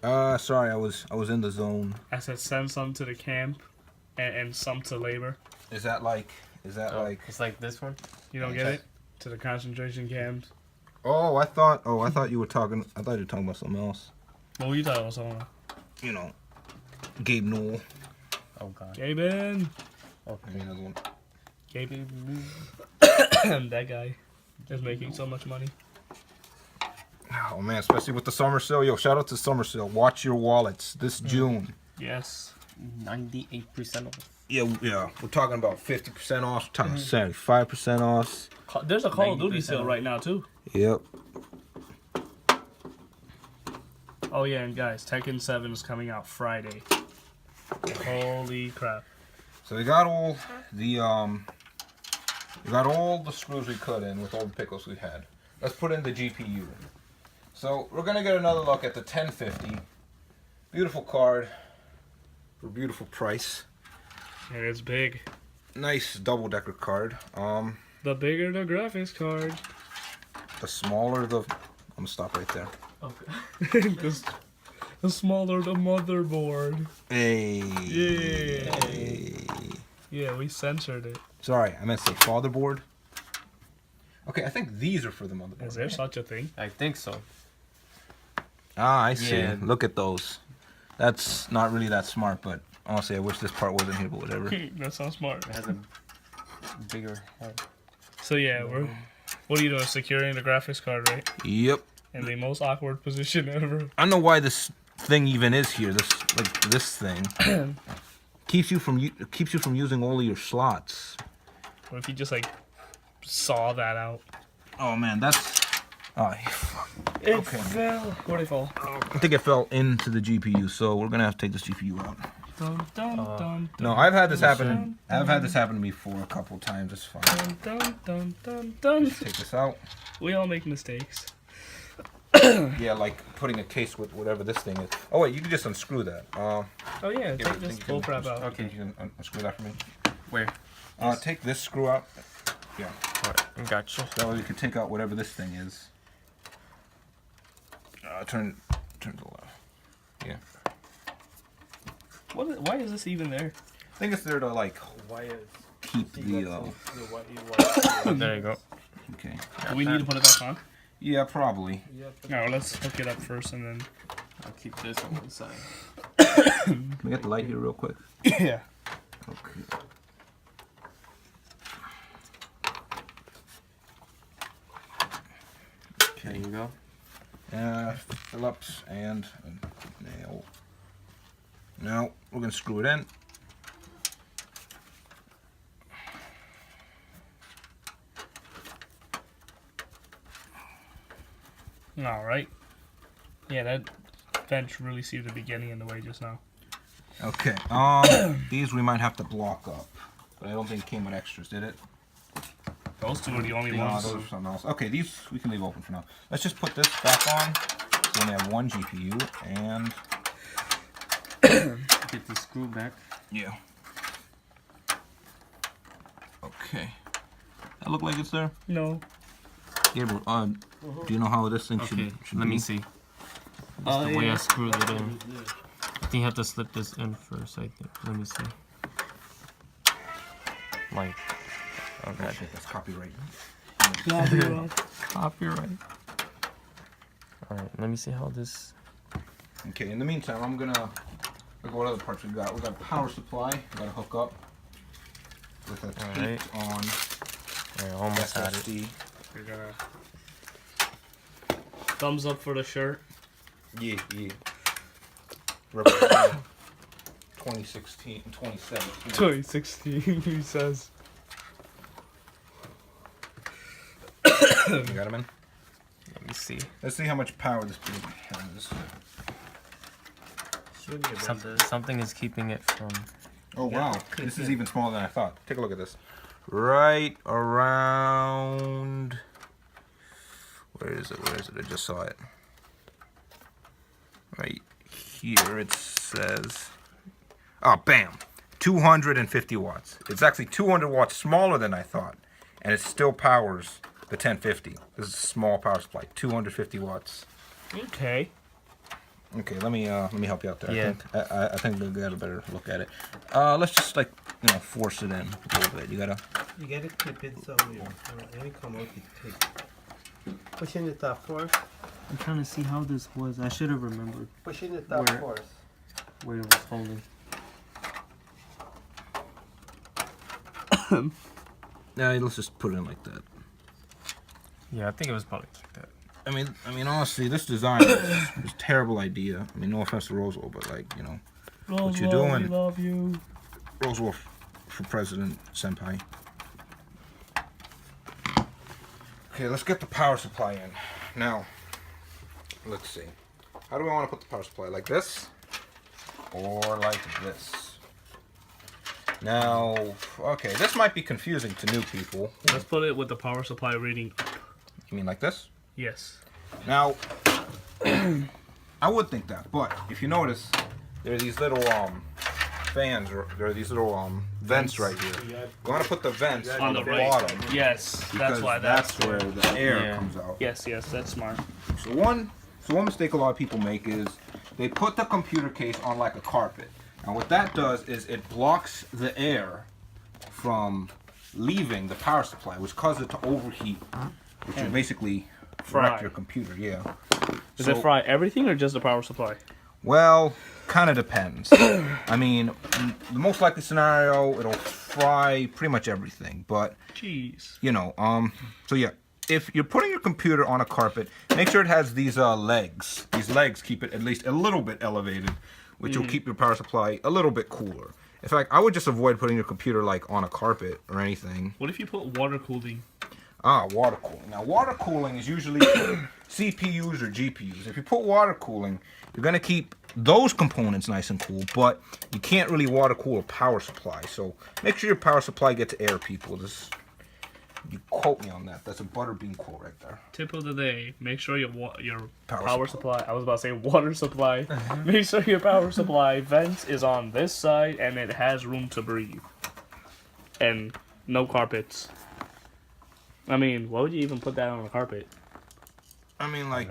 [SPEAKER 1] Sorry, I was in the zone.
[SPEAKER 2] I said send some to the camp and some to labor.
[SPEAKER 1] Is that like?
[SPEAKER 3] Oh, it's like this one.
[SPEAKER 2] You don't get it? To the concentration camps.
[SPEAKER 1] Oh, I thought you were talking. I thought you were talking about something else.
[SPEAKER 2] What were you talking about? Someone?
[SPEAKER 1] You know, Gabe Newell.
[SPEAKER 3] Oh god.
[SPEAKER 2] Gaben.
[SPEAKER 1] I mean, another one.
[SPEAKER 2] Gaben. That guy is making so much money.
[SPEAKER 1] Oh man, especially with the summer sale. Yo, shout out to summer sale. Watch your wallets this June.
[SPEAKER 2] Yes.
[SPEAKER 3] 98% off.
[SPEAKER 1] Yeah. We're talking about 50% off. We're talking 75% off.
[SPEAKER 2] There's a Call of Duty
[SPEAKER 3] 90%
[SPEAKER 2] sale right now too.
[SPEAKER 1] Yep.
[SPEAKER 2] Oh yeah, and guys, Tekken 7 is coming out Friday. Holy crap!
[SPEAKER 1] So we got all the screws we cut in with all the pickles we had. Let's put in the GPU. So we're gonna get another look at the 1050. Beautiful card for a beautiful price.
[SPEAKER 2] And it's big.
[SPEAKER 1] Nice double-decker card.
[SPEAKER 2] The bigger the graphics card,
[SPEAKER 1] The smaller the. I'm gonna stop right there.
[SPEAKER 3] Okay.
[SPEAKER 2] the smaller the motherboard.
[SPEAKER 1] Hey.
[SPEAKER 2] Yeah.
[SPEAKER 1] Hey.
[SPEAKER 2] Yeah, we censored it.
[SPEAKER 1] Sorry, I meant to say fatherboard. Okay, I think these are for the motherboard.
[SPEAKER 2] Is there such a thing?
[SPEAKER 3] I think so.
[SPEAKER 1] Ah, I see.
[SPEAKER 3] Yeah.
[SPEAKER 1] Look at those. That's not really that smart, but honestly, I wish this part wasn't here, but whatever.
[SPEAKER 2] That sounds smart.
[SPEAKER 3] It has a bigger head.
[SPEAKER 2] So yeah, what are you doing? Securing the graphics card, right?
[SPEAKER 1] Yep.
[SPEAKER 2] In the most awkward position ever.
[SPEAKER 1] I don't know why this thing even is here. This thing keeps you from using all of your slots.
[SPEAKER 2] What if you just like saw that out?
[SPEAKER 1] Oh man, that's. Oh,
[SPEAKER 2] It
[SPEAKER 1] Okay.
[SPEAKER 2] fell. Where'd it fall?
[SPEAKER 1] I think it fell into the GPU, so we're gonna have to take this GPU out.
[SPEAKER 2] Dun, dun, dun,
[SPEAKER 1] No, I've had this happen. I've had this happen to me before a couple times. It's fine.
[SPEAKER 2] dun, dun, dun, dun, dun.
[SPEAKER 1] Take this out.
[SPEAKER 2] We all make mistakes.
[SPEAKER 1] Yeah, like putting a case with whatever this thing is. Oh wait, you can just unscrew that.
[SPEAKER 2] Oh yeah,
[SPEAKER 1] I
[SPEAKER 2] take this
[SPEAKER 1] think
[SPEAKER 2] bull
[SPEAKER 1] you can
[SPEAKER 2] crap out.
[SPEAKER 1] Okay, you can unscrew that for me.
[SPEAKER 3] Where?
[SPEAKER 1] Take this screw out. Yeah,
[SPEAKER 3] Alright, gotcha.
[SPEAKER 1] that way we can take out whatever this thing is. Turn to the left. Yeah.
[SPEAKER 2] Why is this even there?
[SPEAKER 1] I think it's there to like
[SPEAKER 4] Wires.
[SPEAKER 1] keep the.
[SPEAKER 3] Oh, there you go.
[SPEAKER 1] Okay.
[SPEAKER 2] Do we need to put it back on?
[SPEAKER 1] Yeah, probably.
[SPEAKER 2] No, let's hook it up first and then.
[SPEAKER 3] I'll keep this on one side.
[SPEAKER 1] Can we get the light here real quick?
[SPEAKER 2] Yeah.
[SPEAKER 1] Okay.
[SPEAKER 3] There you go.
[SPEAKER 1] Phillips and a nail. Now we're gonna screw it in.
[SPEAKER 2] All right. Yeah, that bench really seemed to be getting in the way just now.
[SPEAKER 1] Okay. These we might have to block up, but I don't think it came with extras, did it?
[SPEAKER 2] Those two are the only
[SPEAKER 1] No,
[SPEAKER 2] ones.
[SPEAKER 1] those are something else. Okay, these we can leave open for now. Let's just put this back on. So we only have one GPU and
[SPEAKER 3] Get the screw back.
[SPEAKER 1] yeah. Okay. That look like it's there?
[SPEAKER 2] No.
[SPEAKER 1] Gabriel, do you know how this thing
[SPEAKER 3] Okay,
[SPEAKER 1] should
[SPEAKER 3] let
[SPEAKER 1] be?
[SPEAKER 3] me see. That's the way I screwed it in. I think you have to slip this in first, I think. Let me see. Like, okay.
[SPEAKER 1] Oh shit, that's copyright.
[SPEAKER 3] Copyright. Alright, let me see how this...
[SPEAKER 1] Okay, in the meantime, I'm gonna look at what other parts we got. We got a power supply. We got to hook up with a
[SPEAKER 3] Alright.
[SPEAKER 1] taped on
[SPEAKER 3] I almost had it.
[SPEAKER 1] SSD.
[SPEAKER 2] We're gonna. Thumbs up for the shirt.
[SPEAKER 1] Yeah, yeah. Represent 2016, 2017.
[SPEAKER 2] 2016, he says.
[SPEAKER 1] You got him in?
[SPEAKER 3] Let me see.
[SPEAKER 1] Let's see how much power this baby has.
[SPEAKER 3] Something is keeping it from...
[SPEAKER 1] Oh wow, this is even smaller than I thought. Take a look at this. Right around... Where is it? Where is it? I just saw it. Right here it says... Oh, bam! 250 watts. It's actually 200 watts smaller than I thought. And it still powers the 1050. This is a small power supply. 250 watts.
[SPEAKER 2] Okay.
[SPEAKER 1] Okay, let me help you out there.
[SPEAKER 3] Yeah.
[SPEAKER 1] I think we'll get a better look at it. Let's just like force it in a little bit. You gotta.
[SPEAKER 4] You gotta clip it somewhere. Let me come out with clip. Push in the top first.
[SPEAKER 3] I'm trying to see how this was. I should have remembered
[SPEAKER 4] Push in the top
[SPEAKER 3] Where?
[SPEAKER 4] first.
[SPEAKER 3] where it was holding.
[SPEAKER 1] Yeah, let's just put it in like that.
[SPEAKER 3] Yeah, I think it was probably like that.
[SPEAKER 1] I mean, honestly, this design is a terrible idea. I mean, no offense to Roswell, but like, what you doing?
[SPEAKER 2] We love you.
[SPEAKER 1] Roswell for president, senpai. Okay, let's get the power supply in. Now, let's see. How do we want to put the power supply? Like this? Or like this? Now, okay, this might be confusing to new people.
[SPEAKER 2] Let's put it with the power supply reading up.
[SPEAKER 1] You mean like this?
[SPEAKER 2] Yes.
[SPEAKER 1] Now, I would think that, but if you notice, there are these little fans, or there are these little vents right here. You want to put the vents on the
[SPEAKER 2] right.
[SPEAKER 1] bottom.
[SPEAKER 2] Yes, that's
[SPEAKER 1] Because
[SPEAKER 2] why
[SPEAKER 1] that's where the air
[SPEAKER 3] Yeah.
[SPEAKER 1] comes out.
[SPEAKER 2] Yes, that's smart.
[SPEAKER 1] So one mistake a lot of people make is they put the computer case on like a carpet. Now what that does is it blocks the air from leaving the power supply, which causes it to overheat, which will basically
[SPEAKER 2] Fry.
[SPEAKER 1] wreck your computer. Yeah.
[SPEAKER 2] Does it fry everything or just the power supply?
[SPEAKER 1] Well, kind of depends. I mean, the most likely scenario, it'll fry pretty much everything. But,
[SPEAKER 2] Jeez.
[SPEAKER 1] so yeah, if you're putting your computer on a carpet, make sure it has these legs. These legs keep it at least a little bit elevated, which will keep your power supply a little bit cooler. In fact, I would just avoid putting your computer like on a carpet or anything.
[SPEAKER 2] What if you put water cooling?
[SPEAKER 1] Water cooling. Now, water cooling is usually for CPUs or GPUs. If you put water cooling, you're going to keep those components nice and cool, but you can't really water cool a power supply. So make sure your power supply gets air, people. You quote me on that. That's a butterbean quote right there.
[SPEAKER 2] Tip of the day: make sure your
[SPEAKER 1] Power
[SPEAKER 2] power supply. I was about to say water supply. Make sure your power supply vent is on this side and it has room to breathe. And no carpets. I mean, why would you even put that on a carpet?
[SPEAKER 1] I mean, like,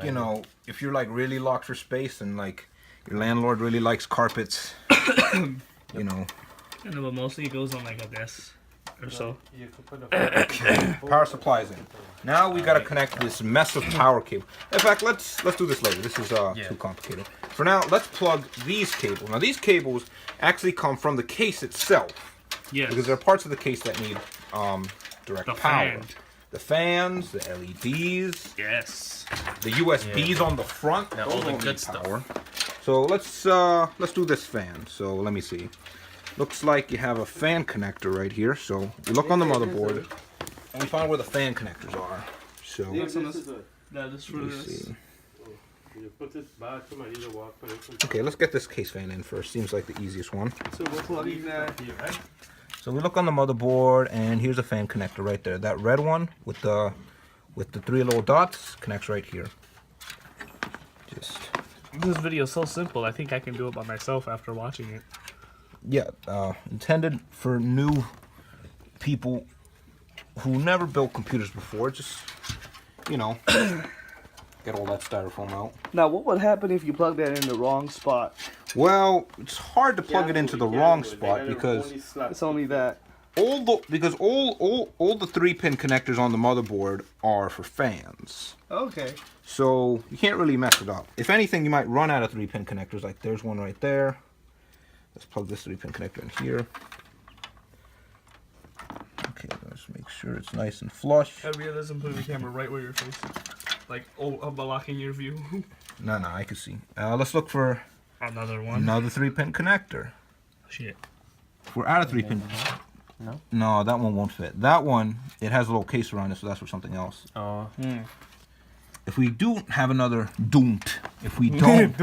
[SPEAKER 1] if you're like really locked for space and like your landlord really likes carpets, you know.
[SPEAKER 2] I know, but mostly it goes on like a desk or so.
[SPEAKER 4] You can put a
[SPEAKER 1] Power supplies in. Now we gotta connect this mess of power cable. In fact, let's do this later. This is too complicated. For now, let's plug these cables. Now these cables actually come from the case itself.
[SPEAKER 2] Yes.
[SPEAKER 1] Because there are parts of the case that need direct
[SPEAKER 2] The
[SPEAKER 1] power.
[SPEAKER 2] fan.
[SPEAKER 1] The fans, the LEDs,
[SPEAKER 2] Yes.
[SPEAKER 1] the USBs on the front.
[SPEAKER 3] Yeah,
[SPEAKER 1] those
[SPEAKER 3] all the
[SPEAKER 1] don't
[SPEAKER 3] good
[SPEAKER 1] need
[SPEAKER 3] stuff.
[SPEAKER 1] power. So let's do this fan. So let me see. Looks like you have a fan connector right here. So we look on the motherboard and we find where the fan connectors are. So
[SPEAKER 2] That's on this. That is for
[SPEAKER 1] let's
[SPEAKER 2] this.
[SPEAKER 1] see.
[SPEAKER 4] You put this bathroom and you walk on it.
[SPEAKER 1] Okay, let's get this case fan in first. Seems like the easiest one.
[SPEAKER 2] So we're plugging that.
[SPEAKER 4] Here, right?
[SPEAKER 1] So we look on the motherboard and here's a fan connector right there. That red one with the 3 little dots connects right here. Just
[SPEAKER 2] This video is so simple. I think I can do it by myself after watching it.
[SPEAKER 1] yeah, intended for new people who never built computers before. Just, you know, get all that styrofoam out.
[SPEAKER 2] Now, what would happen if you plug that in the wrong spot?
[SPEAKER 1] Well, it's hard to plug it into the wrong spot because
[SPEAKER 2] It's only that.
[SPEAKER 1] all the 3-pin connectors on the motherboard are for fans.
[SPEAKER 2] Okay.
[SPEAKER 1] So you can't really mess it up. If anything, you might run out of 3-pin connectors. Like there's one right there. Let's plug this 3-pin connector in here. Okay, let's make sure it's nice and flush.
[SPEAKER 2] I realize I'm putting the camera right where your face is. Like, I'm blocking your view.
[SPEAKER 1] No, I can see. Let's look for
[SPEAKER 2] Another one.
[SPEAKER 1] another 3-pin connector.
[SPEAKER 2] Shit.
[SPEAKER 1] If we're out of 3-pin. No, that one won't fit. That one, it has a little case around it, so that's for something else.
[SPEAKER 3] Oh.
[SPEAKER 1] If we do have another if we don't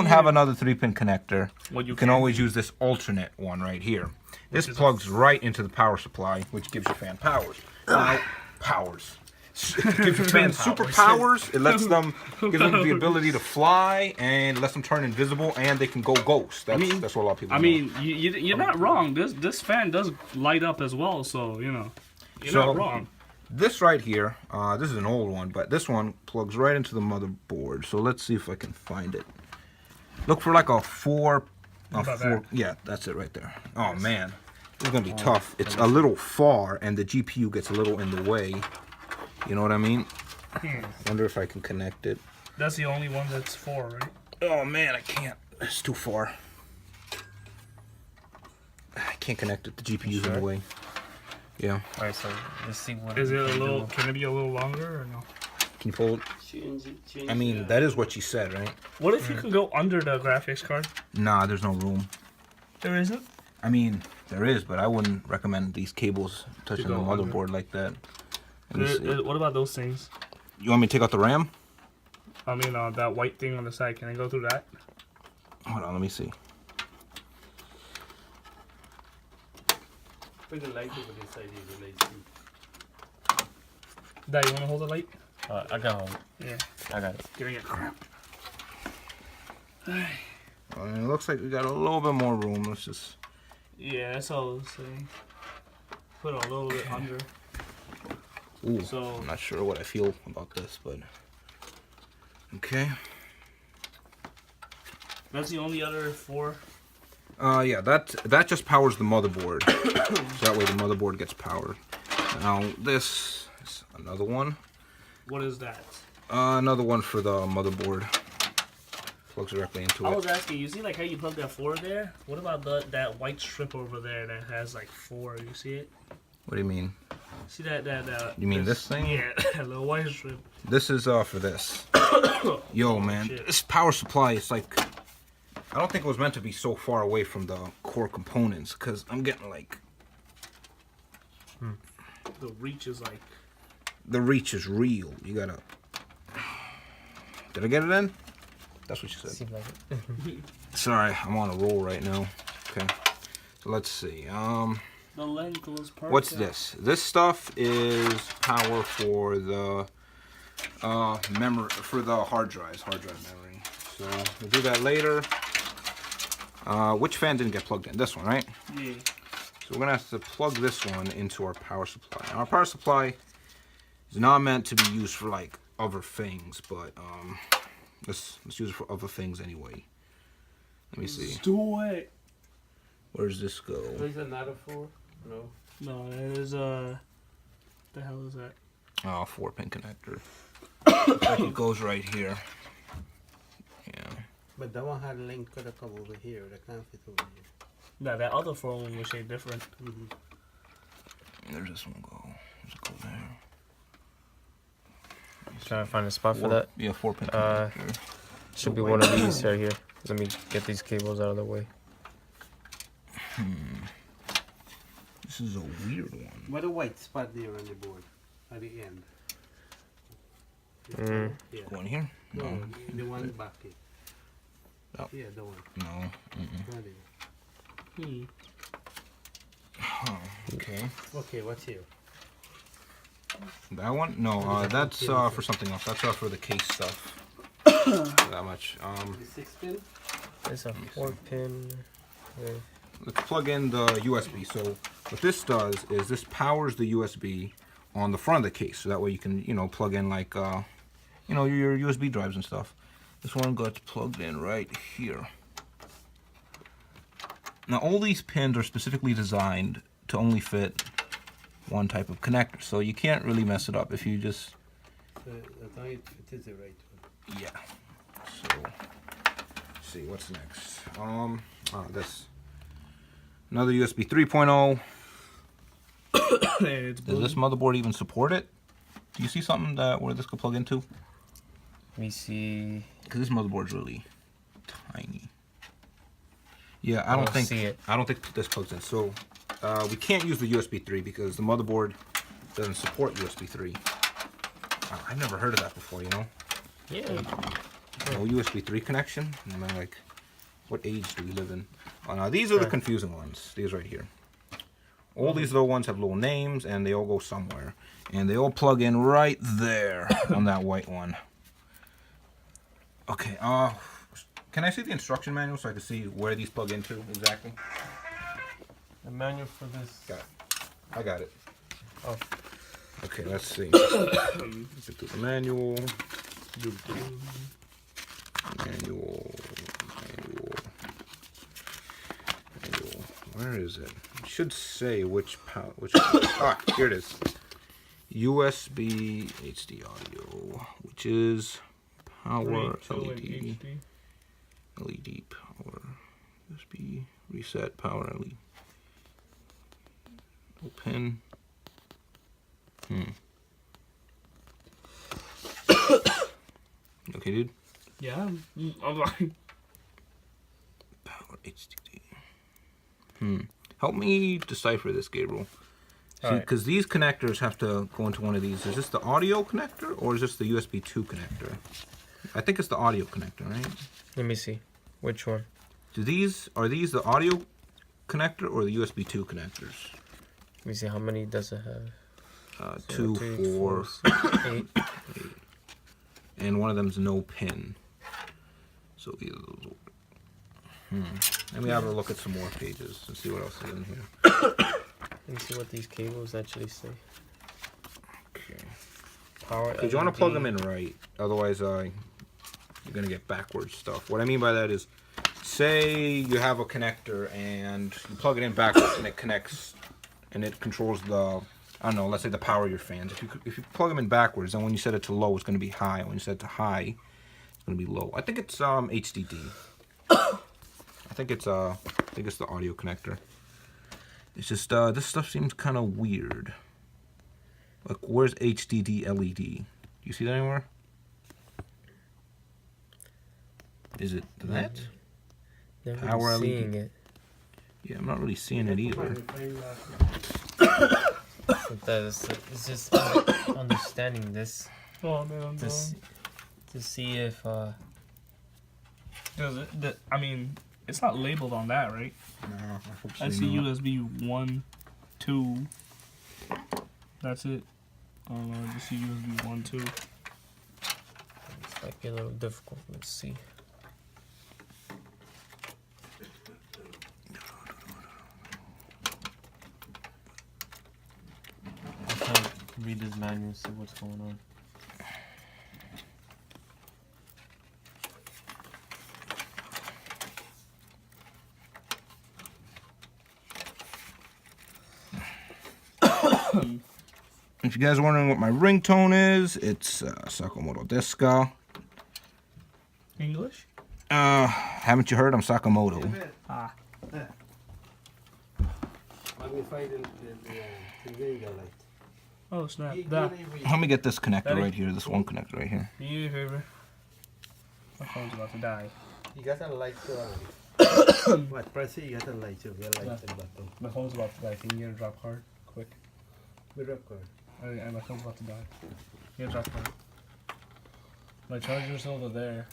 [SPEAKER 1] have another 3-pin connector,
[SPEAKER 2] What
[SPEAKER 1] you can always use this alternate one right here. This
[SPEAKER 2] is
[SPEAKER 1] plugs right into the power supply, which gives your fan powers. Now, powers. It gives your fan superpowers. It lets them, gives them the ability to fly, and lets them turn invisible, and they can go ghost. That's what a lot of people.
[SPEAKER 2] I
[SPEAKER 1] know.
[SPEAKER 2] mean, you're not wrong. This fan does light up as well, so you know, you're not wrong.
[SPEAKER 1] This right here, this is an old one, but this one plugs right into the motherboard. So let's see if I can find it. Look for like a 4.
[SPEAKER 2] That?
[SPEAKER 1] Yeah, that's it right there. Oh man, this is gonna be tough. It's a little far, and the GPU gets a little in the way. You know what I mean? I wonder if I can connect it.
[SPEAKER 2] That's the only one that's 4, right?
[SPEAKER 1] Oh man, I can't. It's too far. I can't connect it. The GPU's in the way. Yeah.
[SPEAKER 3] Alright, so let's see what
[SPEAKER 2] Is it
[SPEAKER 3] we
[SPEAKER 2] a
[SPEAKER 3] can
[SPEAKER 2] little?
[SPEAKER 3] do.
[SPEAKER 2] Can it be a little longer or no?
[SPEAKER 1] Can you pull it? I mean, that is what she said, right?
[SPEAKER 2] What if you can go under the graphics card?
[SPEAKER 1] Nah, there's no room.
[SPEAKER 2] There isn't.
[SPEAKER 1] I mean, there is, but I wouldn't recommend these cables touching the
[SPEAKER 2] go under.
[SPEAKER 1] motherboard like that. Let me see.
[SPEAKER 2] What about those things?
[SPEAKER 1] You want me to take out the RAM?
[SPEAKER 2] I mean, that white thing on the side. Can I go through that?
[SPEAKER 1] Hold on, let me see.
[SPEAKER 4] Put the light over this side, the light.
[SPEAKER 2] Dad, you want to hold the light?
[SPEAKER 3] I got hold.
[SPEAKER 2] Yeah.
[SPEAKER 3] I got it.
[SPEAKER 2] Give me a crap.
[SPEAKER 1] It looks like we got a little bit more room. Let's just.
[SPEAKER 2] Yeah, that's all I was saying. Put it a little bit under.
[SPEAKER 1] Ooh,
[SPEAKER 2] So-
[SPEAKER 1] I'm not sure what I feel about this, but. Okay.
[SPEAKER 2] That's the only other 4.
[SPEAKER 1] Yeah, that just powers the motherboard. So that way the motherboard gets powered. Now this is another one.
[SPEAKER 2] What is that?
[SPEAKER 1] Another one for the motherboard. Plugs directly into
[SPEAKER 2] I
[SPEAKER 1] it.
[SPEAKER 2] was asking, you see like how you plug that 4 there? What about that white strip over there that has like 4? You see it?
[SPEAKER 1] What do you mean?
[SPEAKER 2] See that
[SPEAKER 1] You mean this thing?
[SPEAKER 2] Yeah, that little white strip.
[SPEAKER 1] This is for this. Yo, man,
[SPEAKER 2] shit.
[SPEAKER 1] this power supply is like. I don't think it was meant to be so far away from the core components, because I'm getting like.
[SPEAKER 2] The reach is like.
[SPEAKER 1] The reach is real. You gotta. Did I get it in? That's what you said.
[SPEAKER 3] Seems like it.
[SPEAKER 1] Sorry, I'm on a roll right now. Okay. So let's see.
[SPEAKER 2] The length was perfect.
[SPEAKER 1] What's this? This stuff is power for the memory, for the hard drive memory. So we'll do that later. Which fan didn't get plugged in? This one, right?
[SPEAKER 2] Yeah.
[SPEAKER 1] So we're gonna have to plug this one into our power supply. Now, our power supply is not meant to be used for like other things, but let's use it for other things anyway. Let me see.
[SPEAKER 2] Do it.
[SPEAKER 1] Where's this go?
[SPEAKER 4] There's another 4? No.
[SPEAKER 2] No, that is the hell is that?
[SPEAKER 1] Oh, 4-pin connector. Looks like it goes right here. Yeah.
[SPEAKER 4] But that one had a link could have come over here. That can't fit over here.
[SPEAKER 2] No, that other phone was shaped different.
[SPEAKER 1] There's this one go. Does it go there?
[SPEAKER 3] Trying to find a spot for that.
[SPEAKER 1] Yeah, 4-pin
[SPEAKER 3] Uh,
[SPEAKER 1] connector.
[SPEAKER 3] Should be one of these right here. Let me get these cables out of the way.
[SPEAKER 1] This is a weird one.
[SPEAKER 4] What a white spot there on the board at the end.
[SPEAKER 3] Mm.
[SPEAKER 4] Yeah.
[SPEAKER 1] One here?
[SPEAKER 4] No,
[SPEAKER 1] No.
[SPEAKER 4] the one back here.
[SPEAKER 1] Oh.
[SPEAKER 4] Yeah, the one.
[SPEAKER 1] No.
[SPEAKER 4] Not there.
[SPEAKER 1] Okay.
[SPEAKER 4] Okay, what's here?
[SPEAKER 1] That one? No, that's for something else. That's for the case stuff. That much.
[SPEAKER 4] The 6-pin?
[SPEAKER 3] It's a 4-pin. With
[SPEAKER 1] Let's plug in the USB. So what this does is this powers the USB on the front of the case. So that way you can, plug in like, your USB drives and stuff. This one gets plugged in right here. Now all these pins are specifically designed to only fit one type of connector. So you can't really mess it up if you just...
[SPEAKER 4] I think it is the right one.
[SPEAKER 1] Yeah. So, let's see, what's next? This. Another USB 3.0.
[SPEAKER 2] It's
[SPEAKER 1] Does this motherboard even support it? Do you see something where this could plug into?
[SPEAKER 3] Let me see.
[SPEAKER 1] Because this motherboard's really tiny. Yeah, I
[SPEAKER 3] I
[SPEAKER 1] don't
[SPEAKER 3] don't
[SPEAKER 1] think
[SPEAKER 3] see it.
[SPEAKER 1] I don't think this plugs in. So we can't use the USB 3 because the motherboard doesn't support USB 3. I've never heard of that before,
[SPEAKER 3] Yeah.
[SPEAKER 1] No USB 3 connection. And I'm like, what age do we live in? Oh, now these are the confusing ones. These right here. All these little ones have little names, and they all go somewhere, and they all plug in right there on that white one. Okay. Can I see the instruction manual so I can see where these plug into exactly?
[SPEAKER 3] The manual for this.
[SPEAKER 1] Got it. I got it.
[SPEAKER 3] Oh.
[SPEAKER 1] Okay, let's see. Get to the manual. Manual. Where is it? It should say which here it is. USB HD audio, which is power LED. LED power. USB reset power LED. Open. Okay, dude.
[SPEAKER 2] Yeah. I'm like,
[SPEAKER 1] Power HDD. Help me decipher this, Gabriel. See, because these connectors have to go into one of these. Is this the audio connector or is this the USB 2 connector? I think it's the audio connector, right?
[SPEAKER 3] Let me see. Which one?
[SPEAKER 1] Are these the audio connector or the USB 2 connectors?
[SPEAKER 3] Let me see. How many does it have?
[SPEAKER 1] 2, 4,
[SPEAKER 3] 6, 8.
[SPEAKER 1] and one of them's no pin. So either of those. Let me have a look at some more pages and see what else is in here.
[SPEAKER 3] Let me see what these cables actually say.
[SPEAKER 1] Okay.
[SPEAKER 3] Power.
[SPEAKER 1] Because you want to plug them in right, otherwise you're gonna get backwards stuff. What I mean by that is, say you have a connector and you plug it in backwards and it connects and it controls the, I don't know, let's say the power of your fans. If you plug them in backwards, then when you set it to low, it's gonna be high. When you set it to high, it's gonna be low. I think it's HDD. I think it's the audio connector. It's just this stuff seems kind of weird. Like, where's HDD LED? Do you see that anywhere? Is it that?
[SPEAKER 3] Never
[SPEAKER 1] Power
[SPEAKER 3] really
[SPEAKER 1] LED.
[SPEAKER 3] seeing it.
[SPEAKER 1] Yeah, I'm not really seeing it either.
[SPEAKER 3] But it's just understanding this
[SPEAKER 2] oh man, I'm done.
[SPEAKER 3] to see if
[SPEAKER 2] Does it? I mean, it's not labeled on that, right?
[SPEAKER 1] No,
[SPEAKER 2] I see USB 1, 2. That's it. I don't know. I just see USB 1, 2.
[SPEAKER 3] it's might be a little difficult. Let's see. I can't read this manual and see what's going on.
[SPEAKER 1] If you guys are wondering what my ringtone is, it's Sakamoto Deska.
[SPEAKER 2] English?
[SPEAKER 1] Haven't you heard? I'm Sakamoto.
[SPEAKER 2] Ah.
[SPEAKER 4] Magnify the light.
[SPEAKER 2] Oh snap.
[SPEAKER 4] Give
[SPEAKER 2] That.
[SPEAKER 4] me
[SPEAKER 1] Let me get this connector
[SPEAKER 2] Ready?
[SPEAKER 1] right here. This one connector right here.
[SPEAKER 2] Do you a favor? My phone's about to die.
[SPEAKER 4] You got a light what? Press it, you got a light. You got a light at the bottom.
[SPEAKER 2] My phone's about to die. Can you get a drop card? Quick.
[SPEAKER 4] We record.
[SPEAKER 2] My phone's about to die. Get a drop card. My charger's over there.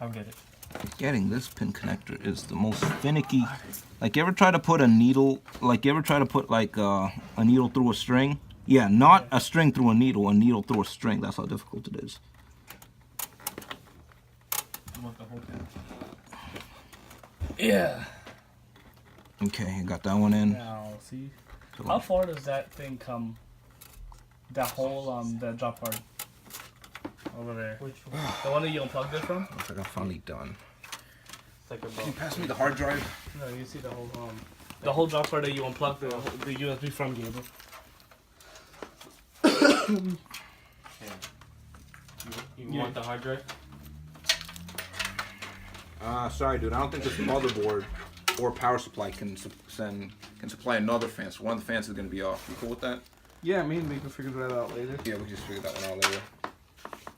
[SPEAKER 2] I'll get it.
[SPEAKER 1] Getting this pin connector is the most finicky. Like, you ever try to put a needle, like, you ever try to put, like, a needle through a string? Yeah, not a string through a needle through a string. That's how difficult it is.
[SPEAKER 2] Yeah.
[SPEAKER 1] Okay, I got that one in.
[SPEAKER 2] Now, see? How far does that thing come? That whole, the drop card? Over there.
[SPEAKER 4] Which one?
[SPEAKER 2] The one that you unplugged it from?
[SPEAKER 1] Looks like I'm finally done.
[SPEAKER 3] It's like
[SPEAKER 1] Can you pass me the hard drive?
[SPEAKER 2] No, you see the whole drop card that you unplugged the USB from, Gabriel.
[SPEAKER 3] You want the hard drive?
[SPEAKER 1] Sorry, dude. I don't think this motherboard or power supply can supply another fan. So one of the fans is going to be off. You cool with that?
[SPEAKER 2] Yeah, maybe we can figure that out later.
[SPEAKER 1] Yeah, we can just figure that one out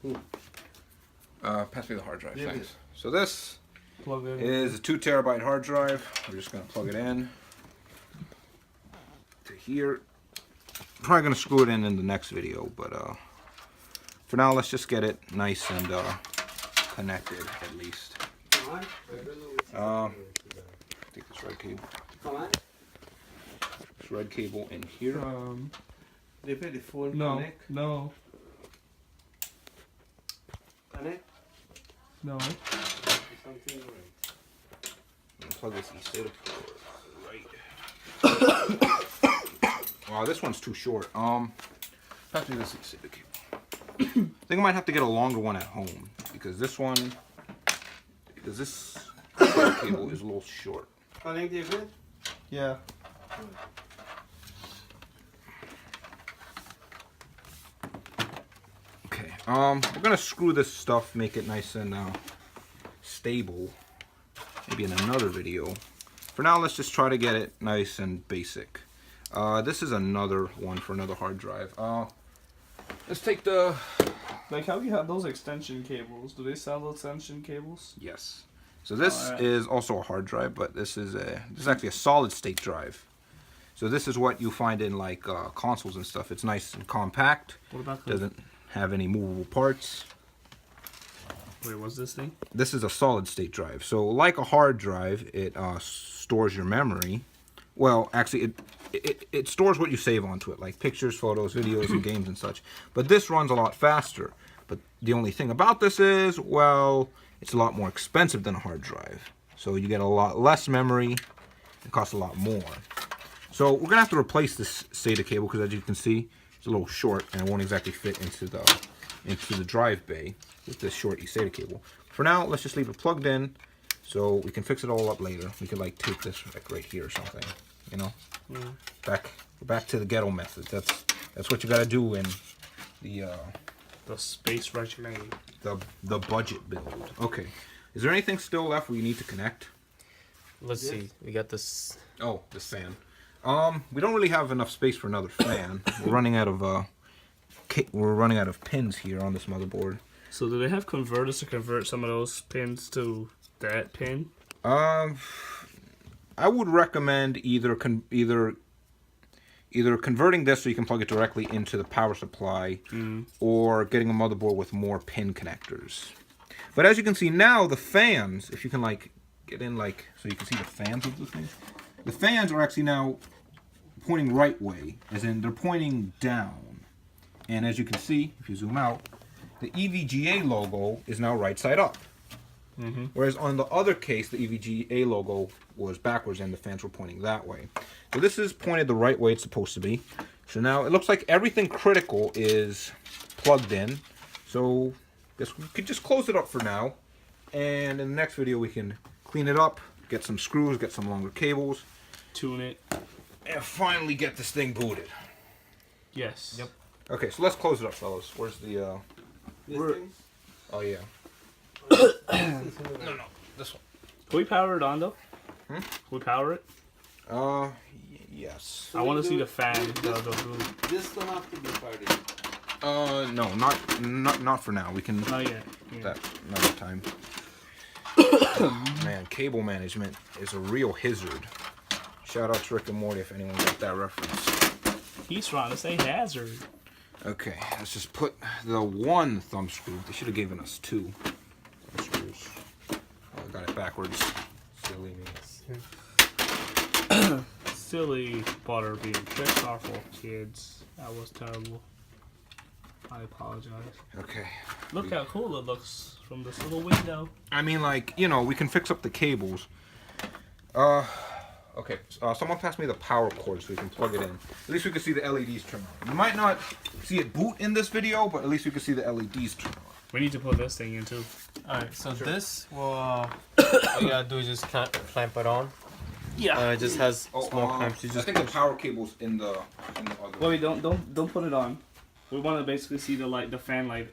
[SPEAKER 1] later. Pass me the hard drive,
[SPEAKER 4] Yeah,
[SPEAKER 1] thanks. So this
[SPEAKER 2] Plug it in.
[SPEAKER 1] is a 2 terabyte hard drive. We're just going to plug it in to here. Probably going to screw it in the next video, but for now, let's just get it nice and connected at least.
[SPEAKER 4] Come on. I don't know which
[SPEAKER 1] Take this red cable.
[SPEAKER 4] Come on.
[SPEAKER 1] This red cable in here.
[SPEAKER 4] They put the phone
[SPEAKER 2] No,
[SPEAKER 4] connect.
[SPEAKER 2] no,
[SPEAKER 4] Connect.
[SPEAKER 2] no.
[SPEAKER 4] Something right.
[SPEAKER 1] Plug this eSATA port right. Wow, this one's too short. Pass me this eSATA cable. I think I might have to get a longer one at home because this SATA cable is a little short.
[SPEAKER 4] Connect David.
[SPEAKER 2] Yeah.
[SPEAKER 1] Okay. We're gonna screw this stuff, make it nice and stable. Maybe in another video. For now, let's just try to get it nice and basic. This is another one for another hard drive. Let's take the.
[SPEAKER 2] Like, how do you have those extension cables? Do they sell those extension cables?
[SPEAKER 1] Yes. So this
[SPEAKER 2] Alright.
[SPEAKER 1] is also a hard drive, but this is actually a solid state drive. So this is what you find in like consoles and stuff. It's nice and compact.
[SPEAKER 2] What about the...
[SPEAKER 1] Doesn't have any movable parts.
[SPEAKER 2] Wait, what's this thing?
[SPEAKER 1] This is a solid state drive. So like a hard drive, it stores your memory. Well, actually, it stores what you save onto it, like pictures, photos, videos, and games and such. But this runs a lot faster. But the only thing about this is, well, it's a lot more expensive than a hard drive. So you get a lot less memory. It costs a lot more. So we're gonna have to replace this SATA cable because, as you can see, it's a little short and it won't exactly fit into the drive bay with this short SATA cable. For now, let's just leave it plugged in, so we can fix it all up later. We could like tape this like right here or something, you know. Back to the ghetto method. That's what you gotta do in the
[SPEAKER 2] space regime.
[SPEAKER 1] the budget build. Okay, is there anything still left we need to connect?
[SPEAKER 3] Let's see. We got this.
[SPEAKER 1] Oh, this fan. We don't really have enough space for another fan. We're running out of pins here on this motherboard.
[SPEAKER 2] So do they have converters to convert some of those pins to that pin?
[SPEAKER 1] I would recommend either converting this so you can plug it directly into the power supply, or getting a motherboard with more pin connectors. But as you can see now, the fans, if you can like get in like so you can see the fans of the thing. The fans are actually now pointing right way, as in they're pointing down. And as you can see, if you zoom out, the EVGA logo is now right side up. Whereas on the other case, the EVGA logo was backwards and the fans were pointing that way. So this is pointed the right way it's supposed to be. So now it looks like everything critical is plugged in. So I guess we could just close it up for now. And in the next video, we can clean it up, get some screws, get some longer cables,
[SPEAKER 2] Tune it.
[SPEAKER 1] and finally get this thing booted.
[SPEAKER 2] Yes.
[SPEAKER 3] Yep.
[SPEAKER 1] Okay, so let's close it up, fellas. Where's the?
[SPEAKER 4] This
[SPEAKER 2] We're-
[SPEAKER 4] thing?
[SPEAKER 1] Oh yeah.
[SPEAKER 4] No.
[SPEAKER 1] This one.
[SPEAKER 2] Can we power it on though?
[SPEAKER 1] Hmm?
[SPEAKER 2] Can we power it?
[SPEAKER 1] Yes.
[SPEAKER 2] I want to see the fan.
[SPEAKER 4] This don't have to be party.
[SPEAKER 1] No, not for now. We can
[SPEAKER 2] Not yet. Yeah.
[SPEAKER 1] that another time. Man, cable management is a real hazard. Shout out to Rick and Morty if anyone got that reference.
[SPEAKER 2] He's trying to say hazard.
[SPEAKER 1] Okay, let's just put the one thumb screw. They should have given us two thumb screws. Oh, I got it backwards. Silly me.
[SPEAKER 2] Silly butterbean. Tricks are for kids. That was terrible. I apologize.
[SPEAKER 1] Okay.
[SPEAKER 2] Look how cool it looks from this little window.
[SPEAKER 1] I mean, like, you know, we can fix up the cables. Okay. Someone pass me the power cord so we can plug it in. At least we can see the LEDs turn on. You might not see it boot in this video, but at least we can see the LEDs turn on.
[SPEAKER 2] We need to put this thing in too.
[SPEAKER 3] Alright, so this will, all you gotta do is just clamp it on.
[SPEAKER 2] Yeah.
[SPEAKER 3] It just has small clamps. You
[SPEAKER 1] I
[SPEAKER 3] just
[SPEAKER 1] think the power cable's in the other.
[SPEAKER 2] Wait, don't put it on. We want to basically see the fan light.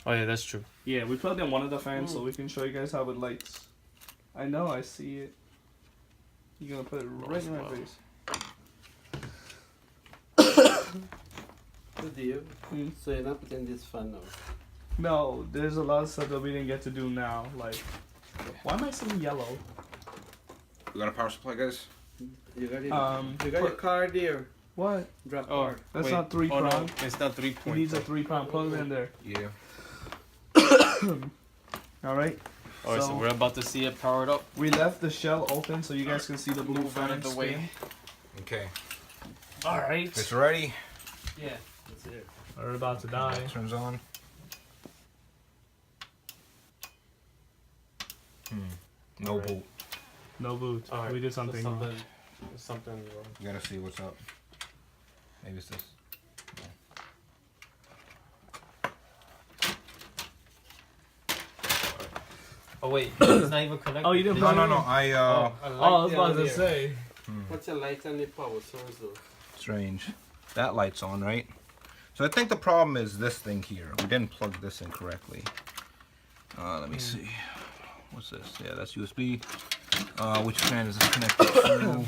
[SPEAKER 3] Oh yeah, that's true.
[SPEAKER 2] Yeah, we plugged in one of the fans so we can show you guys how it lights. I know, I see it. You're gonna put it right in my face.
[SPEAKER 4] Good deal. So you're not putting this fan now.
[SPEAKER 2] No, there's a lot of stuff that we didn't get to do now. Like, why am I seeing yellow?
[SPEAKER 1] We got a power supply, guys?
[SPEAKER 4] You got it.
[SPEAKER 2] You
[SPEAKER 4] You got your card there.
[SPEAKER 2] What?
[SPEAKER 4] Drop
[SPEAKER 3] Oh,
[SPEAKER 4] card.
[SPEAKER 2] That's
[SPEAKER 3] wait.
[SPEAKER 2] not 3
[SPEAKER 3] Oh,
[SPEAKER 2] prong.
[SPEAKER 3] no, it's not 3
[SPEAKER 2] It
[SPEAKER 3] point.
[SPEAKER 2] needs a 3 prong. Plug it in there.
[SPEAKER 1] Yeah.
[SPEAKER 2] All right.
[SPEAKER 3] Alright, so we're about to see it powered up.
[SPEAKER 2] We left the shell open so you guys can see the blue
[SPEAKER 3] Move out
[SPEAKER 2] fan
[SPEAKER 3] of the way.
[SPEAKER 2] spin.
[SPEAKER 1] Okay.
[SPEAKER 2] All right.
[SPEAKER 1] It's ready.
[SPEAKER 3] Yeah, that's it.
[SPEAKER 2] We're about to die.
[SPEAKER 1] Turns on. No
[SPEAKER 3] Alright.
[SPEAKER 1] boot.
[SPEAKER 2] No boot.
[SPEAKER 3] Alright,
[SPEAKER 2] We did something wrong.
[SPEAKER 3] There's something wrong.
[SPEAKER 1] You gotta see what's up. Maybe it's this.
[SPEAKER 3] Oh wait, it's not even connected.
[SPEAKER 2] Oh, you didn't
[SPEAKER 1] No,
[SPEAKER 2] plug
[SPEAKER 1] no,
[SPEAKER 2] it
[SPEAKER 1] no.
[SPEAKER 2] in?
[SPEAKER 1] I
[SPEAKER 3] Oh,
[SPEAKER 2] Oh, I was about to say.
[SPEAKER 4] What's your light and the power source though?
[SPEAKER 1] Strange. That light's on, right? So I think the problem is this thing here. We didn't plug this in correctly. Let me see. What's this? Yeah, that's USB. Which fan is this connected to?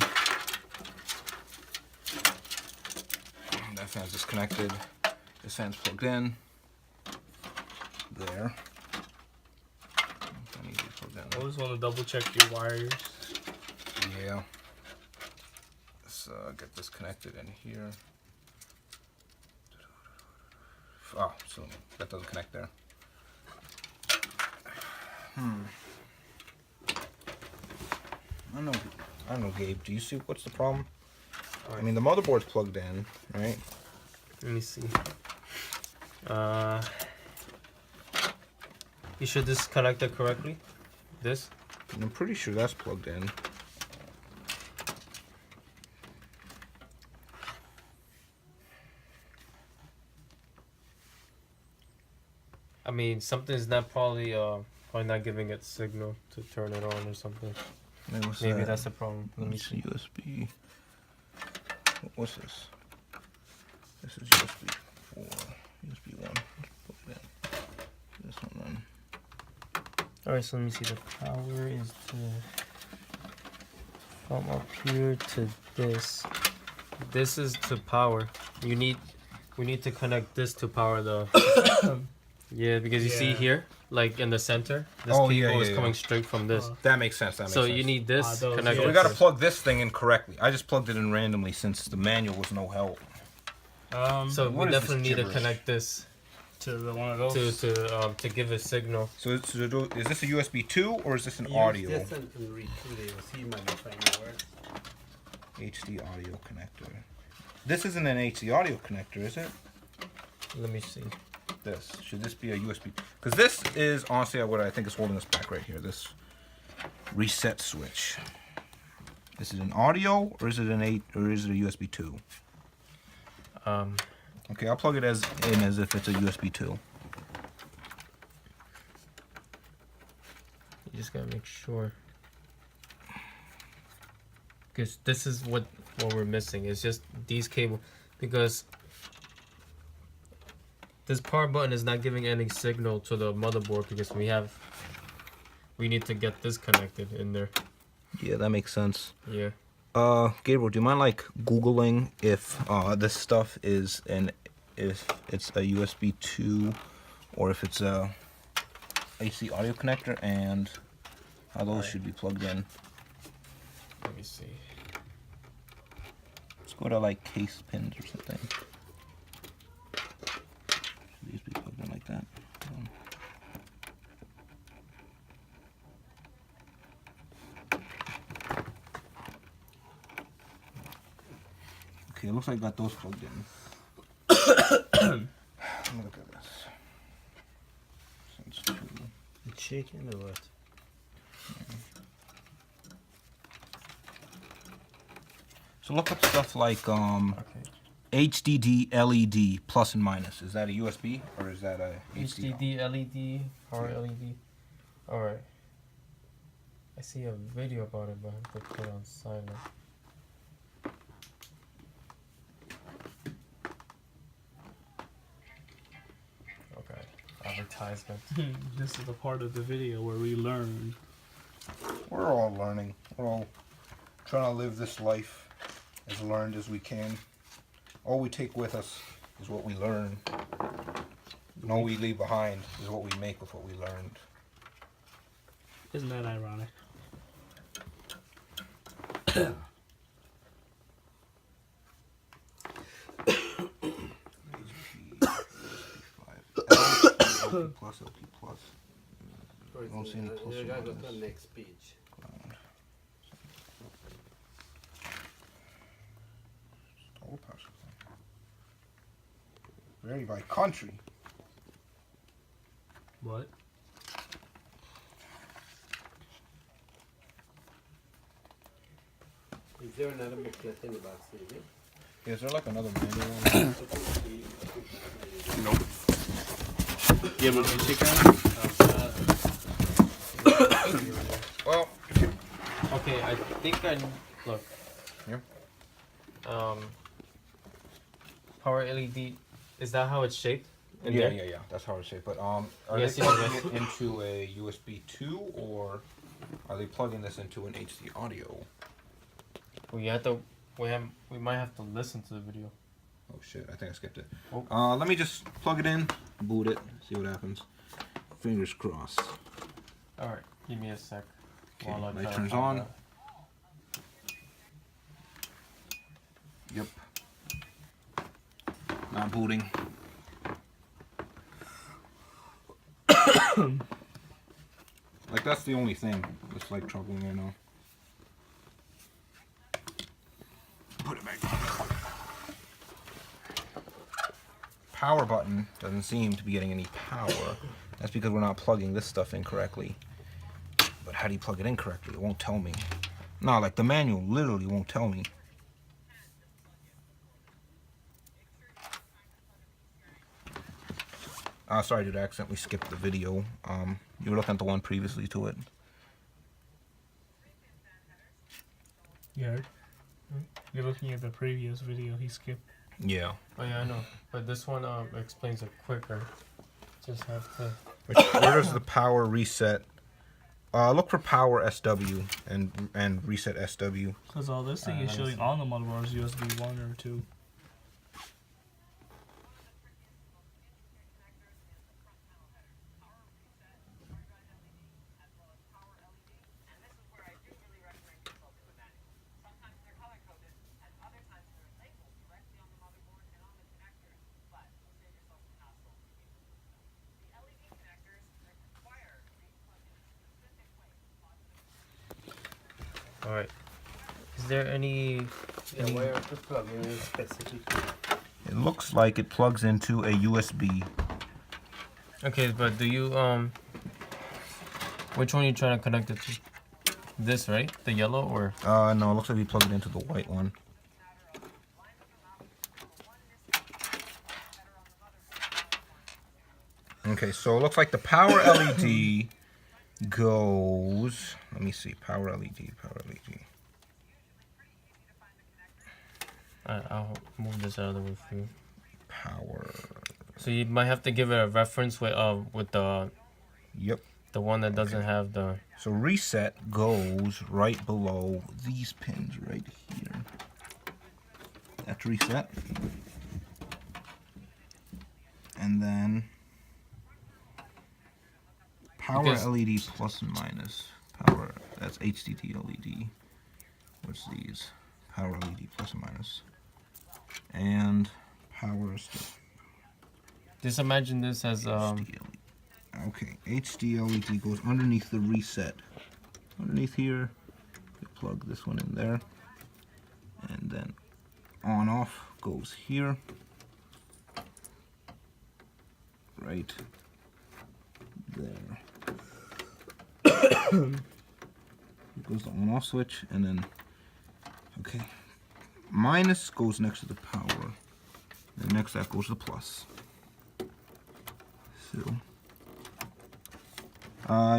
[SPEAKER 1] That fan's disconnected. This fan's plugged in. There. I need to be plugged in.
[SPEAKER 2] I always want to double check your wires.
[SPEAKER 1] Yeah. Let's get this connected in here. Oh, so that doesn't connect there. I don't know, Gabe. Do you see what's the problem? I mean, the motherboard's plugged in, right?
[SPEAKER 3] Let me see. You should disconnect it correctly. This.
[SPEAKER 1] I'm pretty sure that's plugged in.
[SPEAKER 3] I mean, something's not probably not giving it signal to turn it on or something. Maybe that's the problem. Let me see.
[SPEAKER 1] USB. What's this? This is USB 4. USB 1. Let's plug it in. This one run.
[SPEAKER 3] Alright, so let me see. The power is from up here to this. This is to power. We need to connect this to power the. Yeah, because you see
[SPEAKER 2] Yeah.
[SPEAKER 3] here, like in the center, this
[SPEAKER 1] Oh,
[SPEAKER 3] cable
[SPEAKER 1] yeah,
[SPEAKER 3] is
[SPEAKER 1] yeah,
[SPEAKER 3] coming
[SPEAKER 1] yeah.
[SPEAKER 3] straight from this.
[SPEAKER 1] That makes sense. That makes
[SPEAKER 3] So
[SPEAKER 1] sense.
[SPEAKER 3] you need this
[SPEAKER 2] those,
[SPEAKER 3] connected.
[SPEAKER 1] So we
[SPEAKER 2] yes.
[SPEAKER 1] gotta plug this thing in correctly. I just plugged it in randomly since the manual was no help.
[SPEAKER 3] So
[SPEAKER 1] What
[SPEAKER 3] we
[SPEAKER 1] is this
[SPEAKER 3] definitely need to
[SPEAKER 1] gibberish?
[SPEAKER 3] connect this
[SPEAKER 2] To the one of those.
[SPEAKER 3] to give a signal.
[SPEAKER 1] So is this a USB 2 or is this an audio?
[SPEAKER 4] Use this and read through there. See, you might be finding words.
[SPEAKER 1] HD audio connector. This isn't an HD audio connector, is it?
[SPEAKER 3] Let me see.
[SPEAKER 1] This. Should this be a USB? Because this is honestly what I think is holding us back right here. This reset switch. Is it an audio or is it an 8 or is it a USB 2? Okay, I'll plug it as if it's a USB 2.
[SPEAKER 3] You just gotta make sure. Because this is what we're missing. It's just these cable. Because this power button is not giving any signal to the motherboard because we need to get this connected in there.
[SPEAKER 1] Yeah, that makes sense.
[SPEAKER 3] Yeah.
[SPEAKER 1] Gabriel, do you mind like Googling if this stuff is if it's a USB 2 or if it's a AC audio connector and how those should be plugged in?
[SPEAKER 3] Let me see.
[SPEAKER 1] Let's go to like case pins or something. Should these be plugged in like that? Okay, it looks like I got those plugged in. Let me look at this. Since two.
[SPEAKER 4] It's shaking or what?
[SPEAKER 1] So look up stuff like
[SPEAKER 3] Okay.
[SPEAKER 1] HDD LED plus and minus. Is that a USB or is that a
[SPEAKER 3] HDD LED, power LED. Alright. I see a video about it, but I have to put it on silent. Okay. Advertisement.
[SPEAKER 2] This is the part of the video where we learn.
[SPEAKER 1] We're all learning. We're all trying to live this life as learned as we can. All we take with us is what we learn. And all we leave behind is what we make with what we learned.
[SPEAKER 2] Isn't that ironic?
[SPEAKER 1] LP plus, LP plus. Don't see any plus or
[SPEAKER 4] You gotta go to
[SPEAKER 1] minus.
[SPEAKER 4] the next page.
[SPEAKER 1] Ground. All passes. Vary by country.
[SPEAKER 2] What?
[SPEAKER 4] Is there another booklet in the box, maybe?
[SPEAKER 1] Is there like another manual? Nope.
[SPEAKER 2] Yeah, but you check out.
[SPEAKER 1] Well,
[SPEAKER 3] Okay, I think I look.
[SPEAKER 1] Yeah.
[SPEAKER 3] Power LED. Is that how it's shaped? In
[SPEAKER 1] yeah,
[SPEAKER 3] there?
[SPEAKER 1] yeah, yeah. That's how it's shaped. But are
[SPEAKER 3] Yeah,
[SPEAKER 1] they
[SPEAKER 3] see
[SPEAKER 1] plugging
[SPEAKER 3] the-
[SPEAKER 1] it into a USB 2 or are they plugging this into an HD audio?
[SPEAKER 3] We might have to listen to the video.
[SPEAKER 1] Oh shit! I think I skipped it.
[SPEAKER 3] Oh.
[SPEAKER 1] Let me just plug it in, boot it, see what happens. Fingers crossed.
[SPEAKER 3] All right, give me a sec.
[SPEAKER 1] Okay,
[SPEAKER 3] while I
[SPEAKER 1] light
[SPEAKER 3] try to
[SPEAKER 1] turns
[SPEAKER 3] find
[SPEAKER 1] on.
[SPEAKER 3] that.
[SPEAKER 1] Yep. Not booting. Like that's the only thing that's like troubling right now. Put it back. Power button doesn't seem to be getting any power. That's because we're not plugging this stuff in correctly. But how do you plug it in correctly? It won't tell me. No, like the manual literally won't tell me. Sorry, dude, I accidentally skipped the video. You were looking at the one previously to it.
[SPEAKER 2] Yeah. You're looking at the previous video he skipped.
[SPEAKER 1] Yeah.
[SPEAKER 3] Oh yeah, I know. But this one explains it quicker. Just have to.
[SPEAKER 1] Where does the power reset? Look for power SW and reset SW.
[SPEAKER 2] Because all this thing is
[SPEAKER 3] let me
[SPEAKER 2] showing
[SPEAKER 3] see.
[SPEAKER 2] on the motherboard is USB 1 or 2.
[SPEAKER 3] All right. Is there any?
[SPEAKER 4] Yeah, where to plug in specifically?
[SPEAKER 1] It looks like it plugs into a USB.
[SPEAKER 3] Okay, but do you which one are you trying to connect it to? This, right? The yellow or?
[SPEAKER 1] No, it looks like we plugged it into the white one. Okay, so it looks like the power LED goes. Let me see. Power LED. Power LED.
[SPEAKER 3] Alright, I'll move this out of the way for you.
[SPEAKER 1] Power
[SPEAKER 3] So you might have to give it a reference with the
[SPEAKER 1] Yep.
[SPEAKER 3] one that doesn't have the.
[SPEAKER 1] So reset goes right below these pins right here. That's reset. And then power
[SPEAKER 3] Because-
[SPEAKER 1] LED plus and minus. Power, that's HDD LED. What's these? Power LED plus and minus. And power stuff.
[SPEAKER 3] Just imagine this as
[SPEAKER 1] Okay, HD LED goes underneath the reset. Underneath here, you plug this one in there. And then on off goes here. Right there. It goes the on off switch, and then, okay, minus goes next to the power. And next to that goes the plus. So,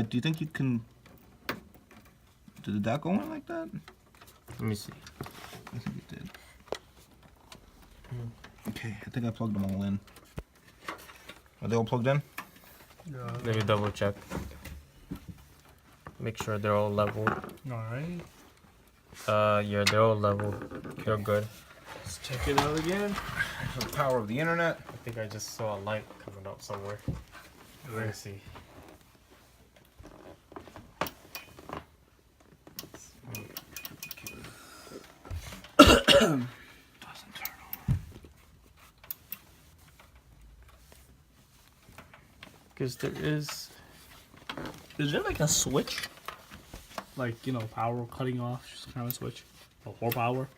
[SPEAKER 1] do you think you can, did that go in like that?
[SPEAKER 3] let me see.
[SPEAKER 1] I think it did. Okay, I think I plugged them all in. Are they all plugged in?
[SPEAKER 3] Let me double check. Make sure they're all leveled.
[SPEAKER 2] Alright.
[SPEAKER 3] Yeah, they're all leveled. They're good.
[SPEAKER 2] Let's check it out again.
[SPEAKER 1] The power of the internet.
[SPEAKER 3] I think I just saw a light coming up somewhere. Let me see.
[SPEAKER 1] Doesn't turn on.
[SPEAKER 3] Because there is.
[SPEAKER 2] Is there like a switch? Like, you know, power cutting off just kind of switch? Or power?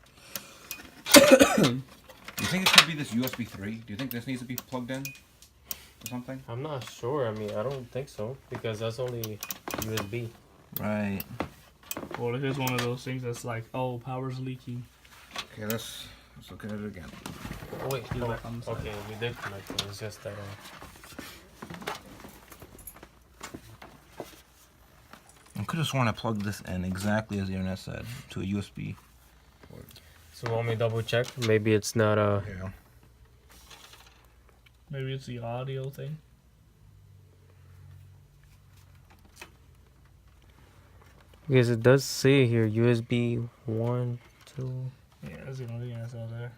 [SPEAKER 1] Do you think it could be this USB 3? Do you think this needs to be plugged in or something?
[SPEAKER 3] I'm not sure. I mean, I don't think so. Because that's only USB.
[SPEAKER 1] Right.
[SPEAKER 2] Or it is one of those things that's like, oh, power's leaking.
[SPEAKER 1] Okay, let's look at it again.
[SPEAKER 3] Oh, wait.
[SPEAKER 2] Feel
[SPEAKER 3] Oh,
[SPEAKER 2] like on the side.
[SPEAKER 3] okay, we did connect it. It's just that.
[SPEAKER 1] I could have sworn I plugged this in exactly as the internet said, to a USB port.
[SPEAKER 3] So want me to double check? Maybe it's not a.
[SPEAKER 1] Yeah.
[SPEAKER 2] Maybe it's the audio thing.
[SPEAKER 3] Because it does say here USB 1, 2.
[SPEAKER 2] Yeah, that's the only thing I saw there.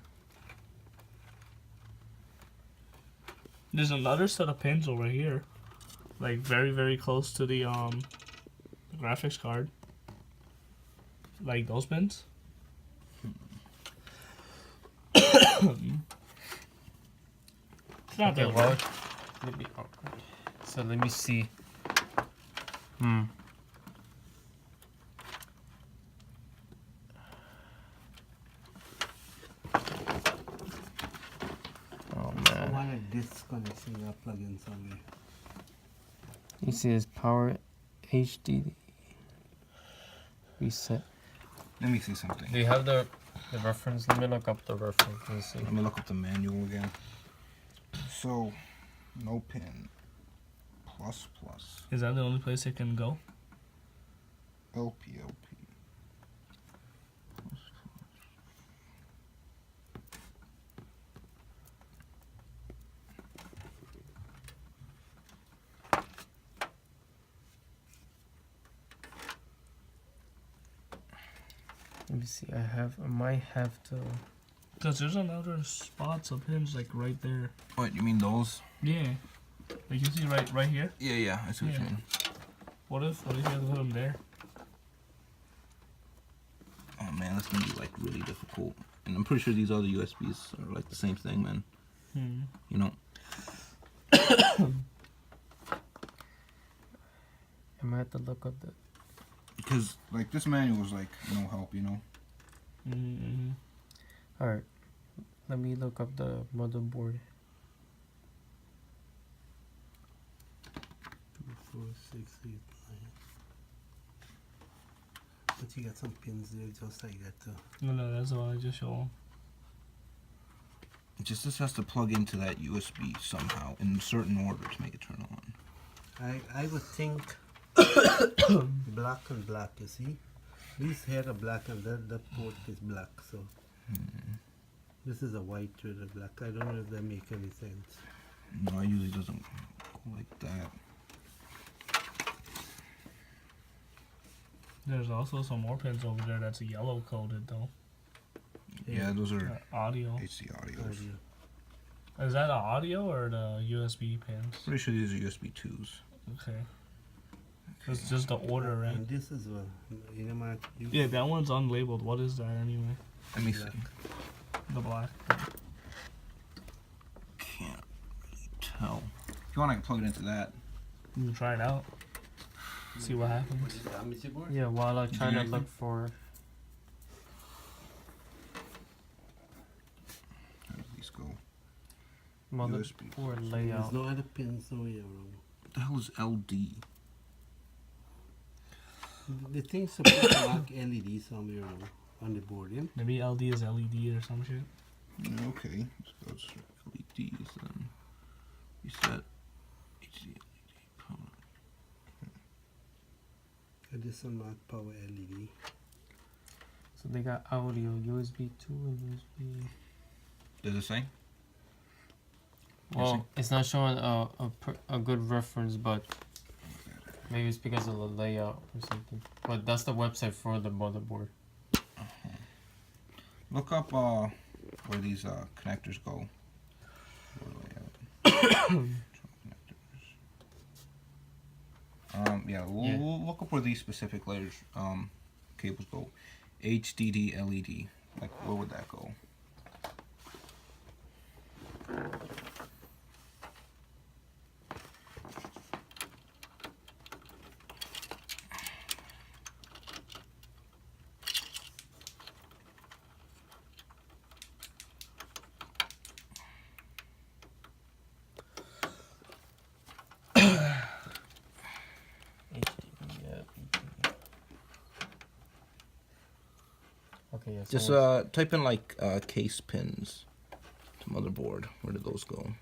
[SPEAKER 2] There's another set of pins over here. Like very, very close to the graphics card. Like those pins. It's not
[SPEAKER 3] Okay,
[SPEAKER 2] that
[SPEAKER 3] well,
[SPEAKER 2] bad.
[SPEAKER 3] let me, so let me see. Oh
[SPEAKER 4] I
[SPEAKER 3] man.
[SPEAKER 4] want a disc connection or plug in somewhere.
[SPEAKER 3] You see this power HD reset.
[SPEAKER 1] Let me see something.
[SPEAKER 3] Do you have the reference? Let me look up the reference and see.
[SPEAKER 1] Let me look up the manual again. So, no pin. Plus plus.
[SPEAKER 2] Is that the only place it can go?
[SPEAKER 1] LP.
[SPEAKER 3] Let me see. I might have to.
[SPEAKER 2] Because there's another spots of pins like right there.
[SPEAKER 1] What, you mean those?
[SPEAKER 2] Yeah. Like you see right here?
[SPEAKER 1] Yeah, I see what you
[SPEAKER 2] Yeah.
[SPEAKER 1] mean.
[SPEAKER 2] What if you have to put them there?
[SPEAKER 1] Oh man, that's gonna be like really difficult. And I'm pretty sure these other USBs are like the same thing, man. You know?
[SPEAKER 3] I might have to look up the.
[SPEAKER 1] Because like this manual is like no help, you know?
[SPEAKER 2] Mm-hmm.
[SPEAKER 3] Alright. Let me look up the motherboard.
[SPEAKER 4] 2, 4, 6, 8, 9. But you got some pins there just like that too.
[SPEAKER 2] No, that's all I just show them.
[SPEAKER 1] Just this has to plug into that USB somehow in a certain order to make it turn on.
[SPEAKER 4] I would think black and black, you see? These here are black and that port is black, so this is a white with a black. I don't know if that make any sense.
[SPEAKER 1] No, it usually doesn't go like that.
[SPEAKER 2] There's also some more pins over there that's yellow coated though.
[SPEAKER 1] Yeah, those are
[SPEAKER 2] Audio.
[SPEAKER 1] HD audios.
[SPEAKER 2] Is that the audio or the USB pins?
[SPEAKER 1] Pretty sure these are USB 2s.
[SPEAKER 2] Okay. It's just the order, right?
[SPEAKER 4] And this is my.
[SPEAKER 2] Yeah, that one's unlabeled. What is that anyway?
[SPEAKER 1] Let me see.
[SPEAKER 2] The black.
[SPEAKER 1] Can't really tell. If you want, I can plug it into that.
[SPEAKER 2] You can try it out. See what happens.
[SPEAKER 3] Yeah, while I'm trying to
[SPEAKER 1] anything?
[SPEAKER 3] look for.
[SPEAKER 1] How do these go?
[SPEAKER 3] Motherboard
[SPEAKER 4] There's
[SPEAKER 3] layout.
[SPEAKER 4] no other pins over here.
[SPEAKER 1] What the hell is LD?
[SPEAKER 4] The thing's supposed to mark LED somewhere on the board, yeah?
[SPEAKER 2] Maybe LD is LED or some shit.
[SPEAKER 1] Yeah, okay, let's go to LEDs then. Reset HD LED power.
[SPEAKER 4] This one mark power LED.
[SPEAKER 3] So they got audio, USB 2 and USB.
[SPEAKER 1] Does it say?
[SPEAKER 3] Well, it's not showing a good reference, but maybe it's because of the layout or something. But that's the website for the motherboard.
[SPEAKER 1] Look up where these connectors go. Where do I have it? Yeah, we'll look up where these specific layers cables go. HDD LED. Like, where would that go?
[SPEAKER 3] Okay, yeah.
[SPEAKER 1] Just type in like case pins to motherboard. Where do those go?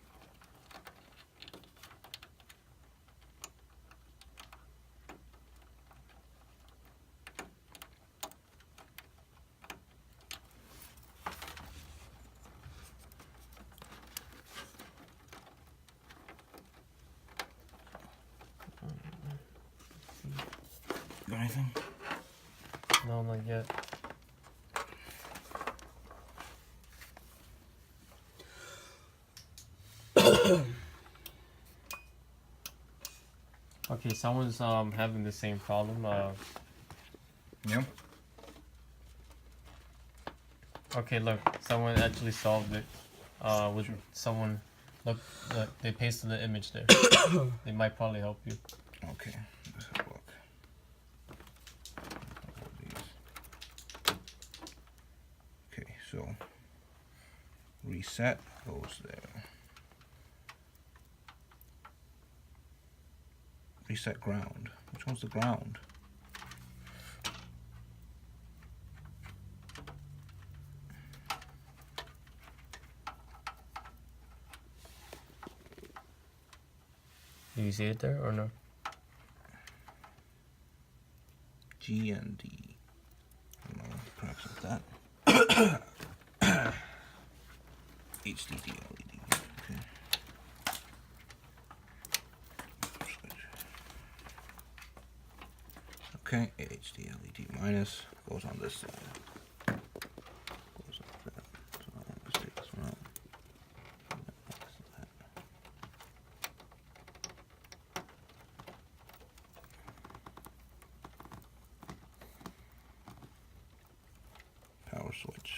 [SPEAKER 1] Got anything?
[SPEAKER 3] No, not yet. Okay, someone's having the same problem.
[SPEAKER 1] Yeah.
[SPEAKER 3] Okay, look, someone actually solved it. With someone, look, they pasted the image there. They might probably help you.
[SPEAKER 1] Okay. Let's have a look. Okay, so reset goes there. Reset ground. Which one's the ground?
[SPEAKER 3] Do you see it there or no?
[SPEAKER 1] G and D. I don't know, perhaps like that. HDD LED. Okay. Okay, HD LED minus goes on this side. Goes like that. So let's take this one out. Power switch.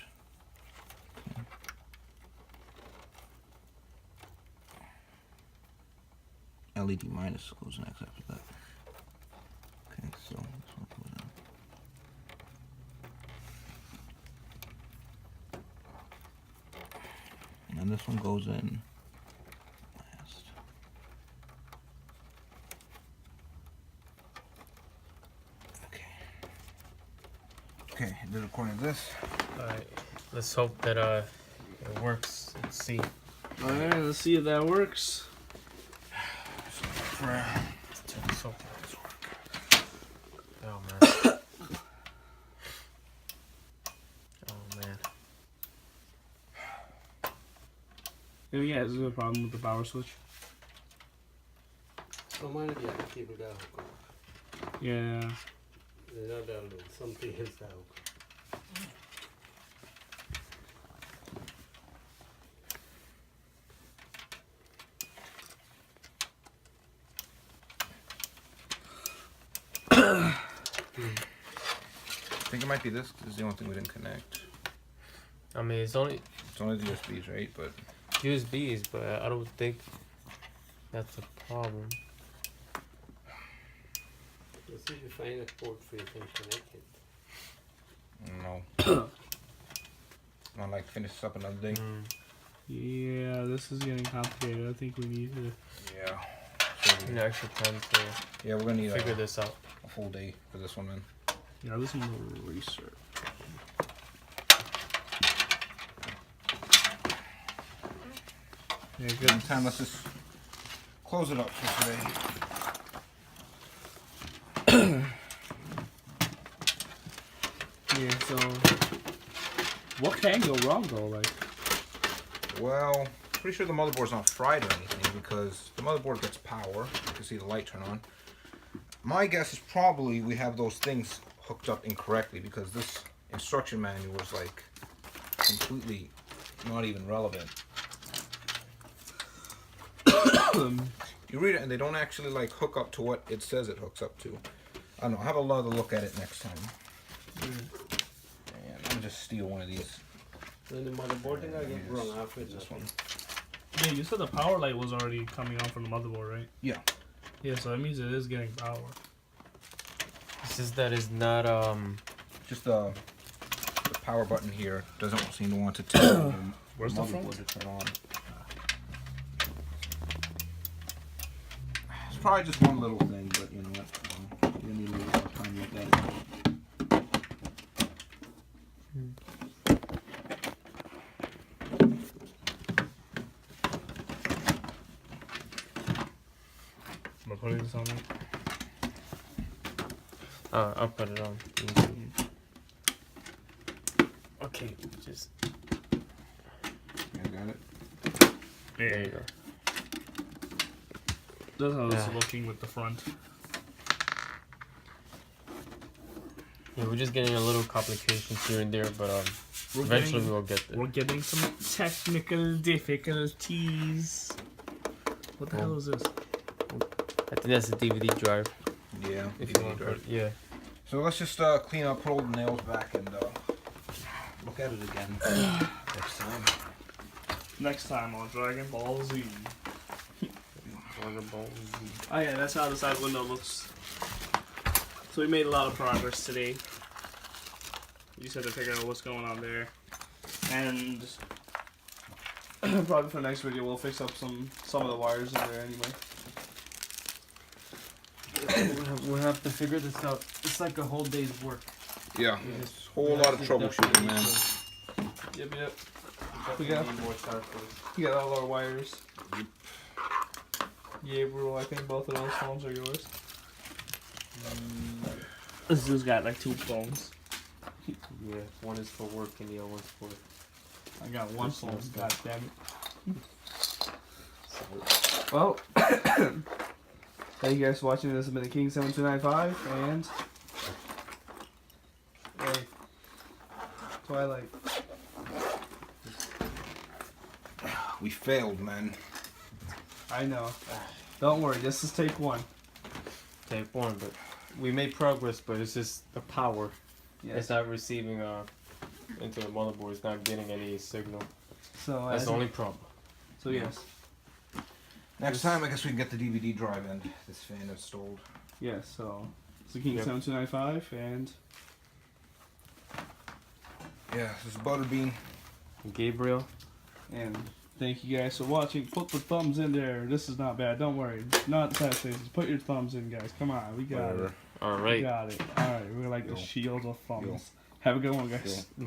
[SPEAKER 1] Okay. LED minus goes next after that. Okay, so this one goes in. And then this one goes in last. Okay. Okay, did according to this.
[SPEAKER 3] Alright, let's hope that it works. Let's see.
[SPEAKER 2] Alright, let's see if that works.
[SPEAKER 1] Prayer.
[SPEAKER 3] So, oh man. Oh man.
[SPEAKER 2] Yeah, this is a problem with the power switch.
[SPEAKER 4] someone the other cable that hook up.
[SPEAKER 2] Yeah.
[SPEAKER 4] There's not that load. Something else that hook up.
[SPEAKER 1] I think it might be this. This is the only thing we didn't connect.
[SPEAKER 3] I mean, it's only
[SPEAKER 1] It's only the USBs, right? But
[SPEAKER 3] USBs, but I don't think that's a problem.
[SPEAKER 4] Let's see if you find a port for you can connect it.
[SPEAKER 1] no. Want to like finish this up another day?
[SPEAKER 2] Yeah, this is getting complicated. I think we need to.
[SPEAKER 1] Yeah. So
[SPEAKER 3] An extra time to
[SPEAKER 1] yeah, we're gonna need
[SPEAKER 3] figure this out.
[SPEAKER 1] a full day for this one, man.
[SPEAKER 2] Yeah, this one's a research. Yeah,
[SPEAKER 1] Good
[SPEAKER 2] good.
[SPEAKER 1] time. Let's just close it up for today.
[SPEAKER 2] Yeah, so what can go wrong though? Like,
[SPEAKER 1] Well, pretty sure the motherboard's not fried or anything because the motherboard gets power. You can see the light turn on. My guess is probably we have those things hooked up incorrectly because this instruction manual is like completely not even relevant. You read it and they don't actually like hook up to what it says it hooks up to. I don't know. I'll have another look at it next time. And I'm just steal one of these.
[SPEAKER 4] Then the motherboard thing I get wrong after
[SPEAKER 1] This one.
[SPEAKER 2] yeah, you said the power light was already coming on from the motherboard, right?
[SPEAKER 1] Yeah.
[SPEAKER 2] Yeah, so that means it is getting power.
[SPEAKER 3] It's just that it's not
[SPEAKER 1] Just the power button here doesn't seem to want to tell the
[SPEAKER 2] Where's the
[SPEAKER 1] motherboard
[SPEAKER 2] front?
[SPEAKER 1] to turn on. It's probably just one little thing, but you know what? You need a little more time to look at it.
[SPEAKER 2] Am I putting this on?
[SPEAKER 3] I'll put it on. Okay, just
[SPEAKER 1] I got it.
[SPEAKER 3] there you go.
[SPEAKER 2] That's how it's
[SPEAKER 3] Yeah.
[SPEAKER 2] looking with the front.
[SPEAKER 3] Yeah, we're just getting a little complications here and there, but
[SPEAKER 2] We're
[SPEAKER 3] eventually
[SPEAKER 2] getting-
[SPEAKER 3] we'll get there.
[SPEAKER 2] We're getting some technical difficulties. What the hell is this?
[SPEAKER 3] I think that's the DVD drive.
[SPEAKER 1] Yeah.
[SPEAKER 3] If you want to put, yeah.
[SPEAKER 1] So let's just clean up, put all the nails back, and look at it again next time.
[SPEAKER 2] Next time on Dragon Ball Z.
[SPEAKER 3] Dragon Ball Z.
[SPEAKER 2] Oh yeah, that's how the side window looks. So we made a lot of progress today. You said to figure out what's going on there. And probably for the next video we'll fix up some of the wires in there anyway.
[SPEAKER 3] We'll have to figure this out. It's like a whole day's work.
[SPEAKER 1] Yeah. It's a whole lot of troubleshooting, man.
[SPEAKER 2] Yep. We got all our wires. Yeah, bro, I think both of those phones are yours. This dude's got like 2 phones.
[SPEAKER 3] Yeah, one is for work and the other one's for.
[SPEAKER 2] I got one phone,
[SPEAKER 3] Personal
[SPEAKER 2] god
[SPEAKER 3] stuff.
[SPEAKER 2] damn it. Well, thank you guys for watching. This has been the King 7295 and hey, Twilight.
[SPEAKER 1] We failed, man.
[SPEAKER 2] I know. Don't worry, this is take 1.
[SPEAKER 3] Take one, but we made progress, but it's just the power.
[SPEAKER 2] Yes.
[SPEAKER 3] It's not receiving into the motherboard. It's not getting any signal.
[SPEAKER 2] So
[SPEAKER 3] That's the only problem.
[SPEAKER 2] So yes,
[SPEAKER 1] Next time, I guess we can get the DVD drive and this fan installed.
[SPEAKER 2] yes. So it's the King
[SPEAKER 3] Yep.
[SPEAKER 2] 7295 and
[SPEAKER 1] Yeah, this is Butterbean.
[SPEAKER 3] Gabriel.
[SPEAKER 2] thank you guys for watching. Put the thumbs in there. This is not bad. Don't worry. Not the test stations. Put your thumbs in, guys. Come on, we got
[SPEAKER 1] Whatever.
[SPEAKER 2] it.
[SPEAKER 3] All
[SPEAKER 2] We
[SPEAKER 3] right.
[SPEAKER 2] got it. All right, we're like the
[SPEAKER 1] Yo.
[SPEAKER 2] shield of thumbs.
[SPEAKER 1] Yo.
[SPEAKER 2] Have a good one, guys.
[SPEAKER 1] Yo.